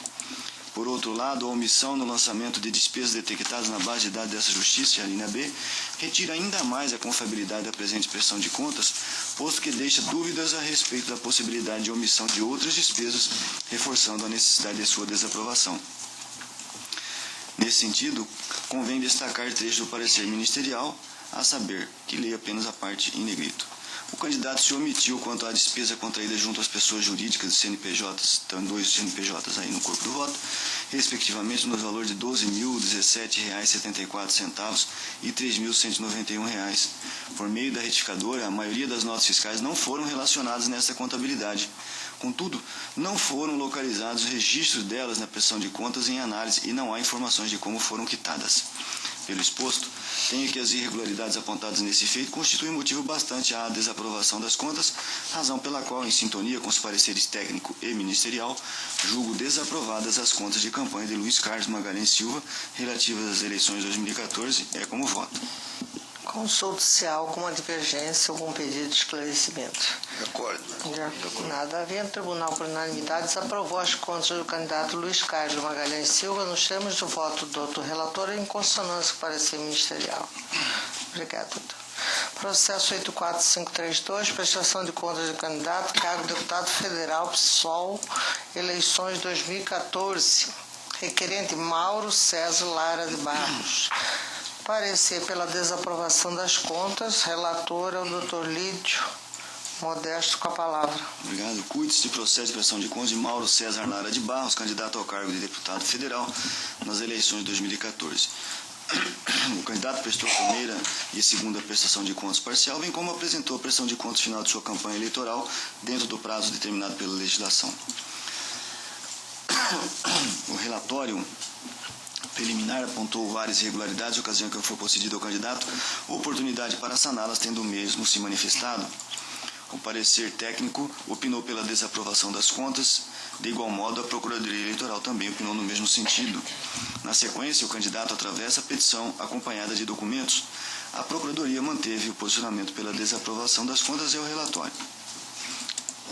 Por outro lado, a omissão no lançamento de despesas detectadas na base de dados dessa Justiça, a linha B, retira ainda mais a confiabilidade da presente prestação de contas, posto que deixa dúvidas a respeito da possibilidade de omissão de outras despesas, reforçando a necessidade de sua desaprovação. Nesse sentido, convém destacar trecho do parecer ministerial, a saber, que leia apenas a parte em negrito. O candidato se omitiu quanto à despesa contraída junto às pessoas jurídicas de CNPJs, estão dois CNPJs aí no corpo do voto, respectivamente nos valores de R$ 12.017,74 e R$ 3.191. Por meio da retificadora, a maioria das notas fiscais não foram relacionadas nesta contabilidade. Contudo, não foram localizados registros delas na prestação de contas em análise e não há informações de como foram quitadas. Pelo exposto, tenho que as irregularidades apontadas nesse feito constituem motivo bastante à desaprovação das contas, razão pela qual, em sintonia com os pareceres técnico e ministerial, julgo desaprovadas as contas de campanha de Luiz Carlos Magalhães Silva relativas às eleições de 2014, como voto. Consulte-se alguma divergência ou algum pedido de esclarecimento. De acordo. Nada havendo, o Tribunal, por unanimidade, desaprovou as contas do candidato Luiz Carlos Magalhães Silva nos termos do voto do outro relator em consonância com o parecer ministerial. Obrigado, doutor. Processo 84532, prestação de contas do candidato, cargo de deputado federal, PSOL, eleições 2014. Requerente Mauro César Lara de Barros. Parecer pela desaprovação das contas, relator é o Dr. Lídio Modesto, com a palavra. Obrigado. Cuide-se de processo de prestação de contas de Mauro César Lara de Barros, candidato ao cargo de deputado federal nas eleições de 2014. O candidato prestou a primeira e a segunda prestação de contas parcial, bem como apresentou a prestação de contas final de sua campanha eleitoral dentro do prazo determinado pela legislação. O relatório preliminar apontou várias irregularidades, ocasião que foi concedida ao candidato oportunidade para saná-las, tendo o mesmo se manifestado. O parecer técnico opinou pela desaprovação das contas, de igual modo a Procuradoria Eleitoral também opinou no mesmo sentido. Na sequência, o candidato atravessa a petição acompanhada de documentos. A Procuradoria manteve o posicionamento pela desaprovação das contas e o relatório.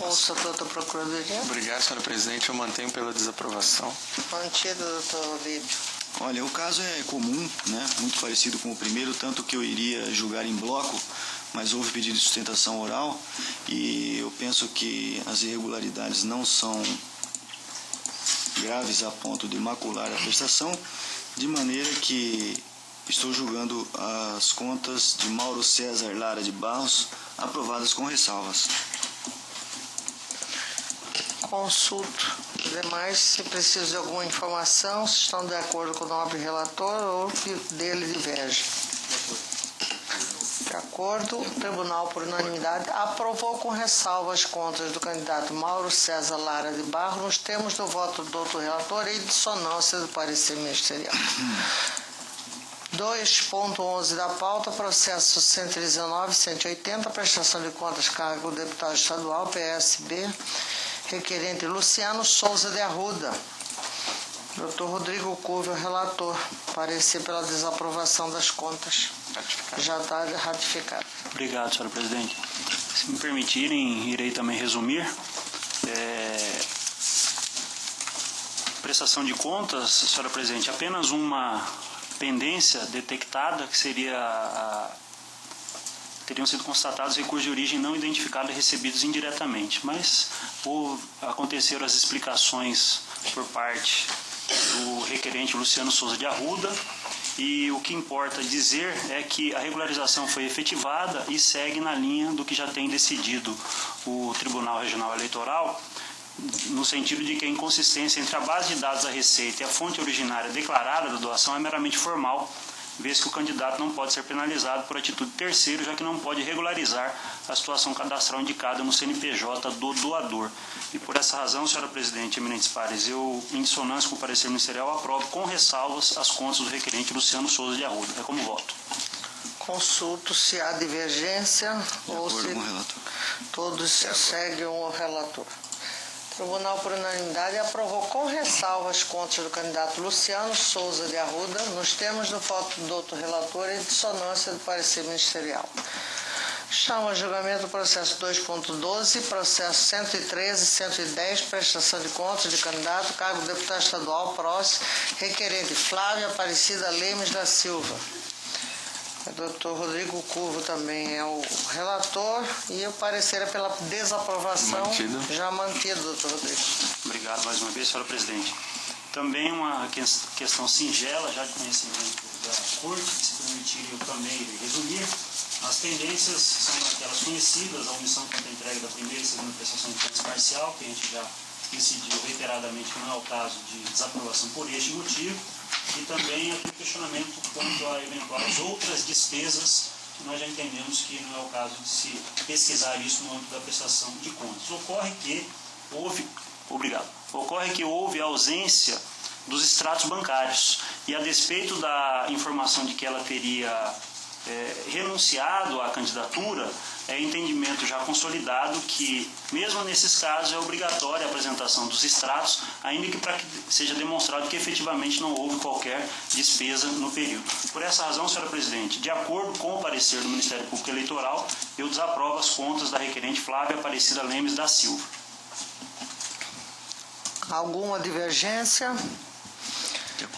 Ouça, doutor Procuradoria. Obrigado, senhora presidente. Eu mantenho pela desaprovação. Mantido, doutor Lídio. Olha, o caso é comum, né? Muito parecido com o primeiro, tanto que eu iria julgar em bloco, mas houve pedido de sustentação oral e eu penso que as irregularidades não são graves a ponto de macular a prestação, de maneira que estou julgando as contas de Mauro César Lara de Barros aprovadas com ressalvas. Consulto. Demais, se precisa de alguma informação, se estão de acordo com o nobre relator ou que dele diverge. De acordo, o Tribunal, por unanimidade, aprovou com ressalva as contas do candidato Mauro César Lara de Barros nos termos do voto do outro relator e dissonância do parecer ministerial. 2.11 da pauta, processo 119-180, prestação de contas, cargo do deputado estadual, PSB, requerente Luciano Souza de Arruda. Dr. Rodrigo Curvo, relator, parecer pela desaprovação das contas. Ratificado. Já está ratificado. Obrigado, senhora presidente. Se me permitirem, irei também resumir. Prestação de contas, senhora presidente, apenas uma pendência detectada, que teriam sido constatados recursos de origem não identificada e recebidos indiretamente, mas aconteceram as explicações por parte do requerente Luciano Souza de Arruda, e o que importa dizer é que a regularização foi efetivada e segue na linha do que já tem decidido o Tribunal Regional Eleitoral, no sentido de que a inconsistência entre a base de dados da Receita e a fonte originária declarada da doação é meramente formal, vez que o candidato não pode ser penalizado por atitude de terceiro, já que não pode regularizar a situação cadastral indicada no CNPJ do doador. E por essa razão, senhora presidente, eminentes pares, eu, em dissonância com o parecer ministerial, aprovo com ressalvas as contas do requerente Luciano Souza de Arruda. É como voto. Consulto se há divergência ou se todos seguem o relator. O Tribunal, por unanimidade, aprovou com ressalva as contas do candidato Luciano Souza de Arruda, nos termos do voto do doutor relator e dissonância do parecer ministerial. Chama a julgamento o processo 2.12, processo 113 e 110, prestação de contas de candidato, cargo de deputado estadual, PROS, requerente Flávia Aparecida Lemes da Silva. O doutor Rodrigo Curvo também é o relator e o parecer é pela desaprovação. Já mantido, doutor Rodrigo. Obrigado mais uma vez, senhora presidente. Também uma questão singela, já de conhecimento da Corte, que se permitir eu também irei resumir. As pendências são aquelas conhecidas, a omissão quanto à entrega da primeira e segunda prestação de contas parcial, que a gente já decidiu reiteradamente que não é o caso de desaprovação por este motivo, e também aquele questionamento quanto a eventuais outras despesas, que nós já entendemos que não é o caso de se pesquisar isso no âmbito da prestação de contas. Ocorre que houve ausência dos extratos bancários, e a despeito da informação de que ela teria renunciado à candidatura, é entendimento já consolidado que, mesmo nesses casos, é obrigatória a apresentação dos extratos, ainda que para que seja demonstrado que efetivamente não houve qualquer despesa no período. Por essa razão, senhora presidente, de acordo com o parecer do Ministério Público Eleitoral, eu desaprovo as contas da requerente Flávia Aparecida Lemes da Silva. Alguma divergência?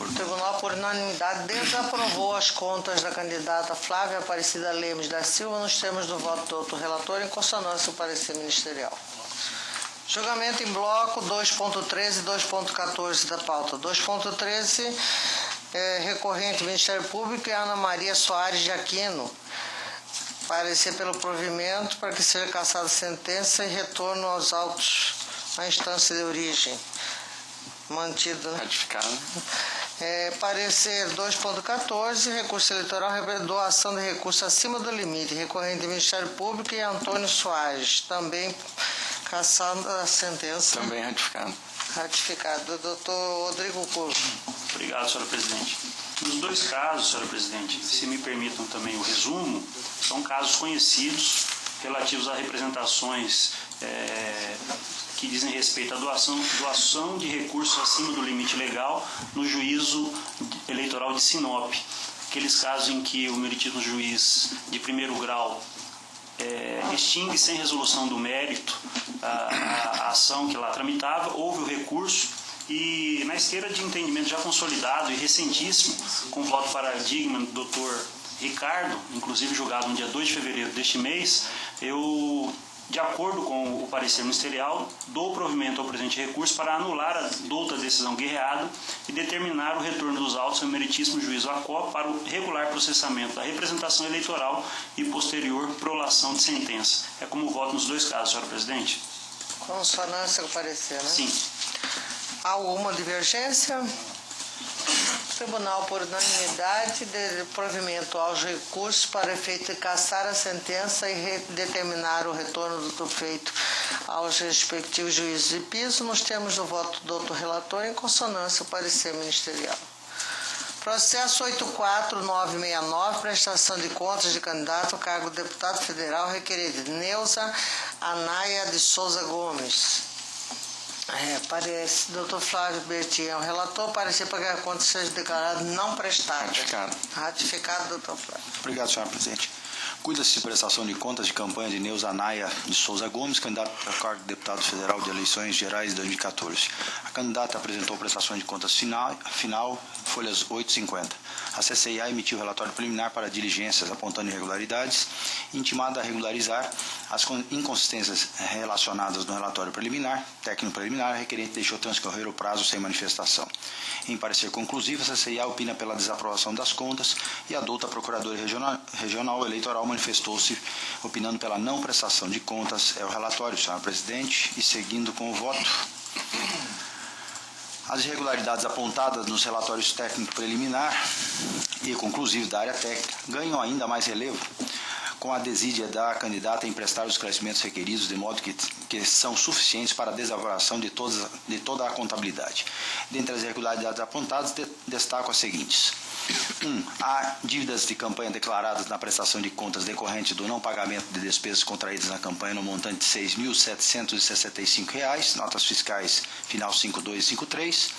O Tribunal, por unanimidade, desaprovou as contas da candidata Flávia Aparecida Lemes da Silva nos termos do voto do outro relator, em consonância com o parecer ministerial. Julgamento em bloco 2.13 e 2.14 da pauta. 2.13, recorrente Ministério Público e Ana Maria Soares de Aquino. Parecer pelo provimento para que seja cassada a sentença e retorno aos autos à instância de origem. Mantido. Ratificado. Parecer 2.14, recurso eleitoral, doação de recurso acima do limite, recorrente Ministério Público e Antônio Soares, também cassando a sentença. Também ratificado. Ratificado. Doutor Rodrigo Curvo. Obrigado, senhora presidente. Nos dois casos, senhora presidente, se me permitam também o resumo, são casos conhecidos relativos a representações que dizem respeito à doação de recursos acima do limite legal no juízo eleitoral de Sinop. Aqueles casos em que o meritíssimo juiz de primeiro grau extingue sem resolução do mérito a ação que lá tramitava, houve o recurso e, na esteira de entendimento já consolidado e recentíssimo, com voto paradigma do doutor Ricardo, inclusive julgado no dia 2 de fevereiro deste mês, eu, de acordo com o parecer ministerial, dou provimento ao presente recurso para anular a douta decisão guerreada e determinar o retorno dos autos ao meritíssimo juízo ACOP para o regular processamento da representação eleitoral e posterior prolação de sentença. É como voto nos dois casos, senhora presidente. Consonância com o parecer, né? Sim. Há alguma divergência? O Tribunal, por unanimidade, de provimento aos recursos para efeito de cassar a sentença e determinar o retorno do feito aos respectivos juízes de piso, nos termos do voto do doutor relator, em consonância com o parecer ministerial. Processo 84969, prestação de contas de candidato ao cargo de deputado federal, requerente Neuza Anaia de Souza Gomes. Parece, doutor Flávio Bertinho, o relator parecer para que a conta seja declarada não prestada. Ratificado. Ratificado, doutor Flávio. Obrigado, senhora presidente. Cuida-se de prestação de contas de campanha de Neuza Anaia de Souza Gomes, candidata ao cargo de deputado federal de eleições gerais de 2014. A candidata apresentou prestação de contas final folhas 8,50. A CCIA emitiu relatório preliminar para diligências apontando irregularidades, intimada a regularizar as inconsistências relacionadas no relatório preliminar, técnico preliminar, a requerente deixou transcorrer o prazo sem manifestação. Em parecer conclusivo, a CCIA opina pela desaprovação das contas e a douta Procuradoria Regional Eleitoral manifestou-se opinando pela não prestação de contas. É o relatório, senhora presidente, e seguindo com o voto. As irregularidades apontadas nos relatórios técnico preliminar e conclusivo da área técnica ganham ainda mais relevo com a desídia da candidata em prestar os esclarecimentos requeridos, de modo que são suficientes para a desavoração de toda a contabilidade. Dentre as irregularidades apontadas, destaco as seguintes. 1. Há dívidas de campanha declaradas na prestação de contas decorrente do não pagamento de despesas contraídas na campanha no montante de R$ 6.765, notas fiscais final 52 e 53,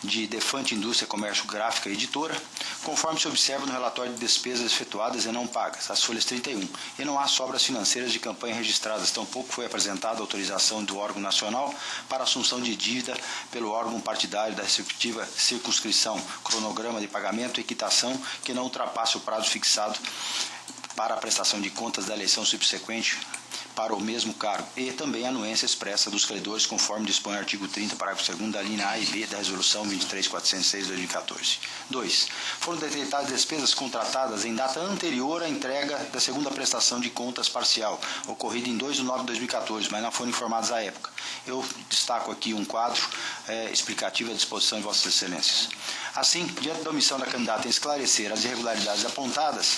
de Defante Indústria, Comércio Gráfica e Editora, conforme se observa no relatório de despesas efetuadas e não pagas, as folhas 31, e não há sobras financeiras de campanha registradas, tampouco foi apresentada autorização do órgão nacional para assunção de dívida pelo órgão partidário da respectiva circunscrição, cronograma de pagamento e quitação que não ultrapasse o prazo fixado para a prestação de contas da eleição subsequente para o mesmo cargo e também a anuência expressa dos credores, conforme dispõe o artigo 30, parágrafo 2º da linha A e B da Resolução 23.406 de 2014. 2. Foram detectadas despesas contratadas em data anterior à entrega da segunda prestação de contas parcial, ocorrida em 2 de novembro de 2014, mas não foram informadas à época. Eu destaco aqui um quadro explicativo à disposição de Vossas Excelências. Assim, diante da omissão da candidata em esclarecer as irregularidades apontadas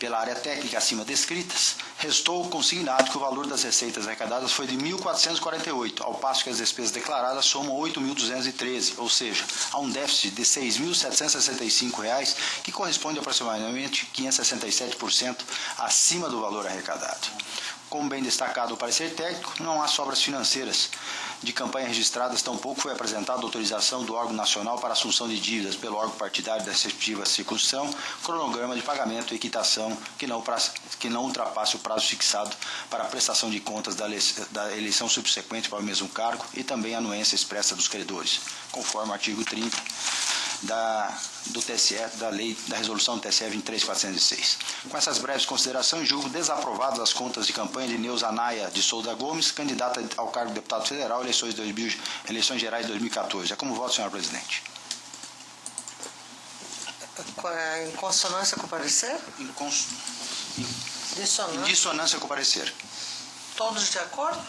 pela área técnica acima descritas, restou consignado que o valor das receitas arrecadadas foi de R$ 1.448, ao passo que as despesas declaradas somam R$ 8.213, ou seja, há um déficit de R$ 6.765, que corresponde a aproximadamente 567% acima do valor arrecadado. Como bem destacado o parecer técnico, não há sobras financeiras de campanha registradas, tampouco foi apresentada autorização do órgão nacional para assunção de dívidas pelo órgão partidário da respectiva circunscrição, cronograma de pagamento e quitação que não ultrapasse o prazo fixado para a prestação de contas da eleição subsequente para o mesmo cargo e também a anuência expressa dos credores, conforme o artigo 30 do TSE, da resolução do TSE 23.406. Com essas breves considerações, julgo desaprovadas as contas de campanha de Neuza Anaia de Souza Gomes, candidata ao cargo de deputado federal, eleições gerais de 2014. É como voto, senhora presidente. Em consonância com o parecer? Em dissonância com o parecer. Todos de acordo?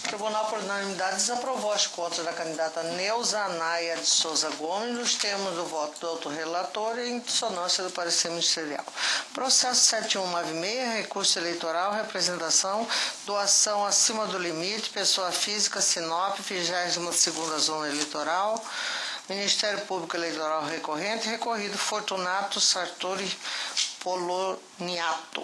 O Tribunal, por unanimidade, desaprovou as contas da candidata Neuza Anaia de Souza Gomes nos termos do voto do autor relator e em dissonância do parecer ministerial. Processo 7196, recurso eleitoral, representação, doação acima do limite, pessoa física, Sinop, 22ª Zona Eleitoral, Ministério Público Eleitoral recorrente, recorrido Fortunato Sartori Poloniato.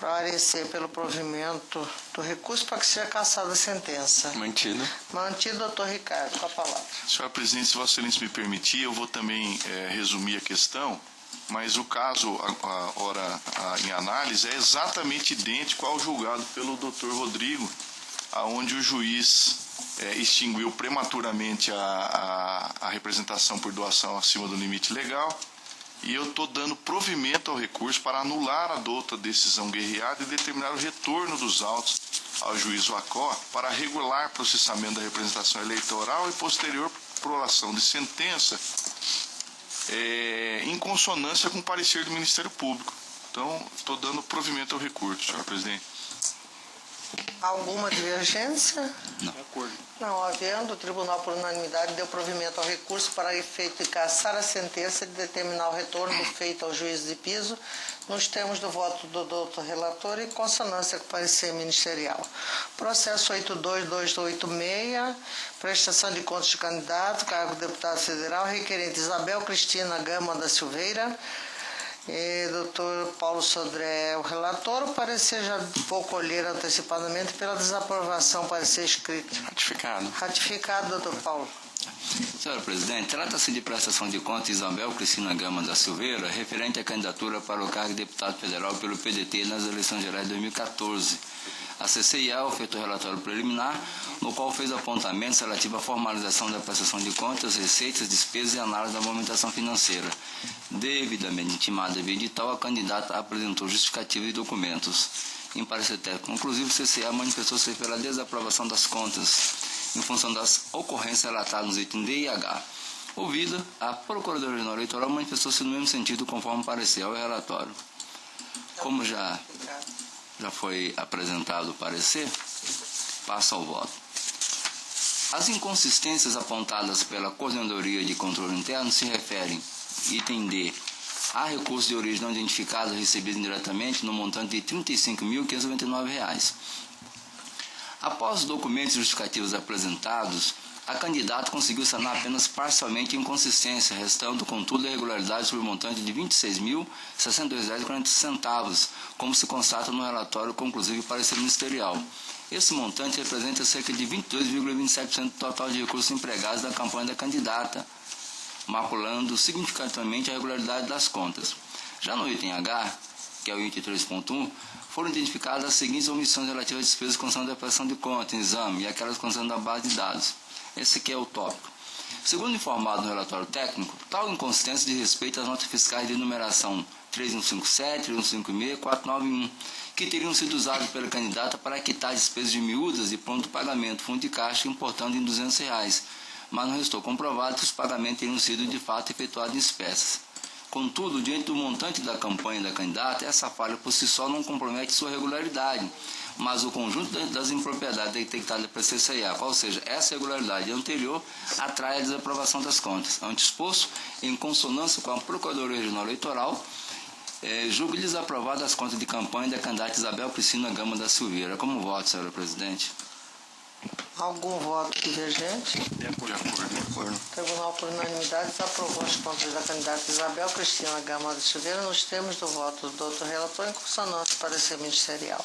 Parecer pelo provimento do recurso para que seja cassada a sentença. Mantido. Mantido, doutor Ricardo, com a palavra. Senhora presidente, se Vossa Excelência me permitir, eu vou também resumir a questão, mas o caso em análise é exatamente idêntico ao julgado pelo doutor Rodrigo, onde o juiz extinguiu prematuramente a representação por doação acima do limite legal. E eu estou dando provimento ao recurso para anular a douta decisão guerreada e determinar o retorno dos autos ao juízo ACO para regular processamento da representação eleitoral e posterior prolação de sentença em consonância com o parecer do Ministério Público. Então, estou dando provimento ao recurso, senhor presidente. Alguma divergência? Não. Não havendo, o Tribunal, por unanimidade, deu provimento ao recurso para efeito de cassar a sentença e de determinar o retorno do feito ao juízo de piso nos termos do voto do doutor relator e em consonância com o parecer ministerial. Processo 82286, prestação de contas de candidato, cargo de deputado federal, requerente Isabel Cristina Gama da Silveira, Doutor Paulo Sodré, o relator, o parecer já vou colher antecipadamente pela desaprovação, parecer escrito. Ratificado. Ratificado, doutor Paulo. Senhora Presidente, trata-se de prestação de contas Isabel Cristina Gama da Silveira, referente à candidatura para o cargo de deputado federal pelo PDT nas eleições gerais de 2014. A CCIA efetuou relatório preliminar, no qual fez apontamentos relativos à formalização da prestação de contas, receitas, despesas e análise da movimentação financeira. Devidamente intimada via edital, a candidata apresentou justificativa e documentos. Em parecer técnico conclusivo, o CCIA manifestou-se pela desaprovação das contas, em função das ocorrências relatadas nos itens D e H. Ouvida, a Procuradoria-Geral Eleitoral manifestou-se no mesmo sentido, conforme parecer ao relatório. Como já foi apresentado o parecer, passa ao voto. As inconsistências apontadas pela Coordenadoria de Controle Interno se referem, item D, a recurso de origem não identificado recebido indiretamente no montante de R$ 35.599. Após os documentos justificativos apresentados, a candidata conseguiu sanar apenas parcialmente a inconsistência, restando, contudo, a irregularidade sobre o montante de R$ 26.062,40, como se constata no relatório conclusivo e parecer ministerial. Esse montante representa cerca de 22,27% do total de recursos empregados na campanha da candidata, maculando significativamente a regularidade das contas. Já no item H, que é o item 3.1, foram identificadas as seguintes omissões relativas às despesas constantes da prestação de contas, exame e aquelas constantes da base de dados. Esse aqui é o tópico. Segundo informado no relatório técnico, tal inconsistência diz respeito às notas fiscais de numeração 3157, 3156 e 491, que teriam sido usadas pela candidata para quitar despesas de miúdas e pronto pagamento, fundo de caixa, importando em R$ 200, mas não restou comprovado que os pagamentos teriam sido de fato efetuados em espécies. Contudo, diante do montante da campanha da candidata, essa falha por si só não compromete sua regularidade, mas o conjunto das impropriedades detectadas pela CCIA, ou seja, essa regularidade anterior, atrai a desaprovação das contas. Ante exposto, em consonância com a Procuradoria Regional Eleitoral, julgo desaprovadas as contas de campanha da candidata Isabel Cristina Gama da Silveira. Como voto, senhora Presidente? Algum voto divergente? De acordo. O Tribunal, por unanimidade, desaprovou as contas da candidata Isabel Cristina Gama da Silveira nos termos do voto do doutor relator em consonância com o parecer ministerial.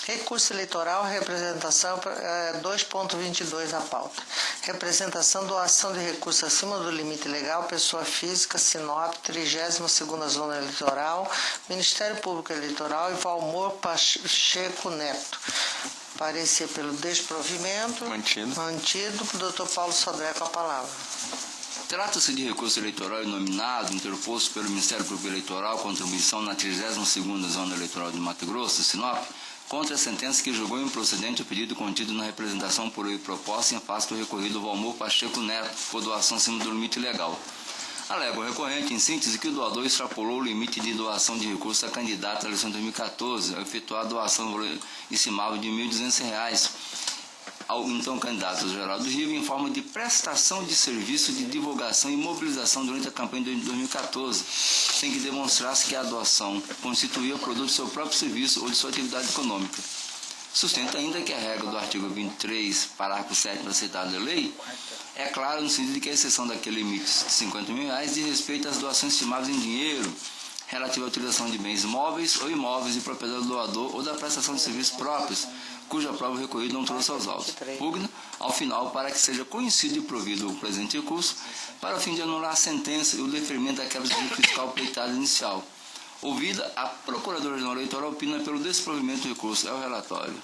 Recurso eleitoral, representação 2.22 a pauta. Representação, doação de recursos acima do limite legal, pessoa física, Sinop, 32ª Zona Eleitoral, Ministério Público Eleitoral e Valmor Pacheco Neto. Parecer pelo desprovimento. Mantido. Doutor Paulo Sodré com a palavra. Trata-se de recurso eleitoral inominado, interposto pelo Ministério Público Eleitoral, contribuição na 32ª Zona Eleitoral de Mato Grosso, Sinop, contra a sentença que julgou improcedente o pedido contido na representação por ele proposta em face do recorrido Valmor Pacheco Neto por doação acima do limite legal. Alega o recorrente, em síntese, que o doador extrapolou o limite de doação de recursos à candidata à eleição de 2014, ao efetuar a doação estimável de R$ 1.200 ao então candidato Geraldo Riva em forma de prestação de serviço de divulgação e mobilização durante a campanha de 2014, sem que demonstrasse que a doação constituía produto do seu próprio serviço ou de sua atividade econômica. Sustenta ainda que a regra do artigo 23, parágrafo 7º citado da lei, é clara no sentido de que a exceção daquele limite de R$ 50 mil diz respeito às doações estimáveis em dinheiro, relativa à utilização de bens móveis ou imóveis de propriedade do doador ou da prestação de serviços próprios, cuja prova o recorrido não trouxe aos autos. Pugna, ao final, para que seja conhecido e provido o presente recurso, para o fim de anular a sentença e o deferimento daquela dívida fiscal pleitada inicial. Ouvida, a Procuradoria-Geral Eleitoral opina pelo desprovimento do recurso. É o relatório.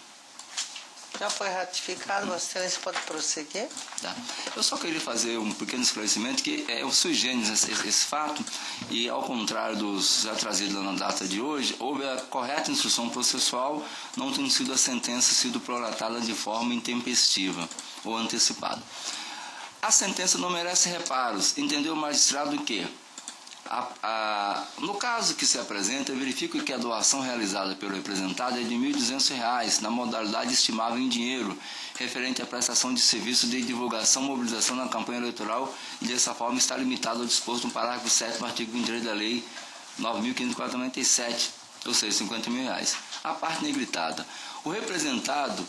Já foi ratificado, Vossa Excelência pode prosseguir? Tá. Eu só queria fazer um pequeno esclarecimento, que é o sui generis esse fato, e ao contrário dos já trazidos na data de hoje, houve a correta instrução processual, não tendo sido a sentença sido prolatada de forma intempestiva ou antecipada. A sentença não merece reparos, entendeu o magistrado que no caso que se apresenta, verifico que a doação realizada pelo representado é de R$ 1.200 na modalidade estimável em dinheiro, referente à prestação de serviço de divulgação e mobilização na campanha eleitoral, e dessa forma está limitado ao disposto no parágrafo 7º, artigo 23 da Lei 9.597, ou seja, R$ 50 mil. A parte negritada. O representado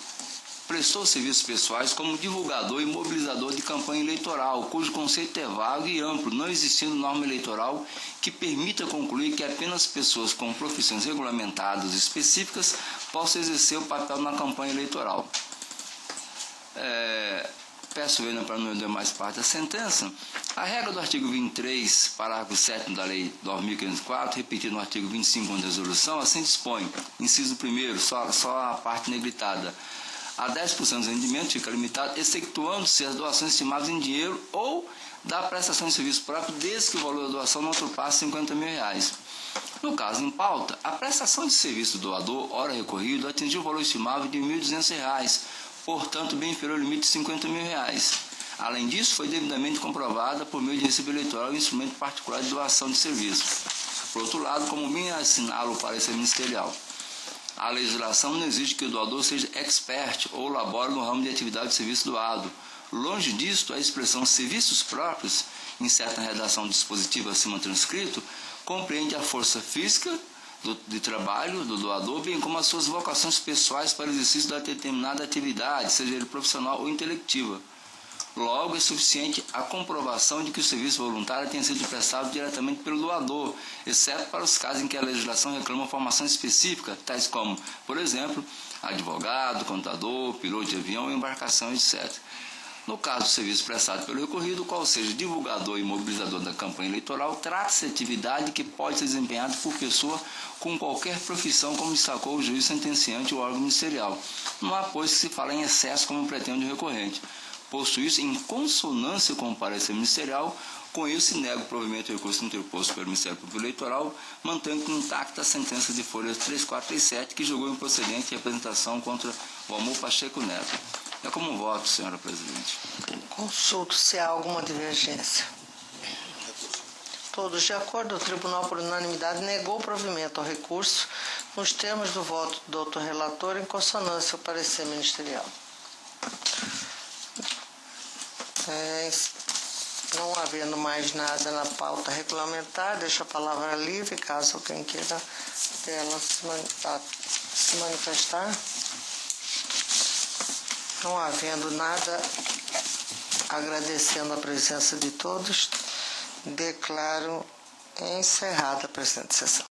prestou serviços pessoais como divulgador e mobilizador de campanha eleitoral, cujo conceito é vago e amplo, não existindo norma eleitoral que permita concluir que apenas pessoas com profissões regulamentadas específicas possam exercer o papel na campanha eleitoral. Peço vendo para não ler mais parte da sentença, a regra do artigo 23, parágrafo 7º da Lei 9.504, repetido no artigo 25 da resolução, assim dispõe, inciso 1º, só a parte negritada, a 10% dos rendimentos fica limitado, excetuando-se as doações estimadas em dinheiro ou da prestação de serviço próprio, desde que o valor da doação não ultrapasse R$50 mil. No caso em pauta, a prestação de serviço do doador, hora recorrido, atingiu o valor estimável de R$ 1.200, portanto, bem inferior ao limite de R$50 mil. Além disso, foi devidamente comprovada por meio de recibo eleitoral e instrumento particular de doação de serviço. Por outro lado, como bem assinala o parecer ministerial, a legislação não exige que o doador seja expert ou labore no ramo de atividade de serviço doado. Longe disto, a expressão serviços próprios, incerta na redação do dispositivo acima transcrito, compreende a força física de trabalho do doador, bem como as suas vocações pessoais para o exercício da determinada atividade, seja ele profissional ou intelectiva. Logo, é suficiente a comprovação de que o serviço voluntário tenha sido prestado diretamente pelo doador, exceto para os casos em que a legislação reclama formação específica, tais como, por exemplo, advogado, contador, piloto de avião, embarcação, etc. No caso do serviço prestado pelo recorrido, qual seja divulgador e mobilizador da campanha eleitoral, trata-se de atividade que pode ser desempenhada por pessoa com qualquer profissão, como destacou o juiz sentenciante ou órgão ministerial. Não há, pois, que se fale em excesso como pretende o recorrente. Posto isso, em consonância com o parecer ministerial, com isso se nega o provimento do recurso interposto pelo Ministério Público Eleitoral, mantendo intacta a sentença de folha 3437, que julgou improcedente a representação contra o Amor Pacheco Neto. É como voto, senhora presidente. Consulto se há alguma divergência. Todos de acordo, o tribunal, por unanimidade, negou o provimento ao recurso nos termos do voto do doutor relator, em consonância ao parecer ministerial. Não havendo mais nada na pauta regulamentar, deixo a palavra livre, caso alguém queira dela se manifestar. Não havendo nada, agradecendo a presença de todos, declaro encerrada a presente sessão.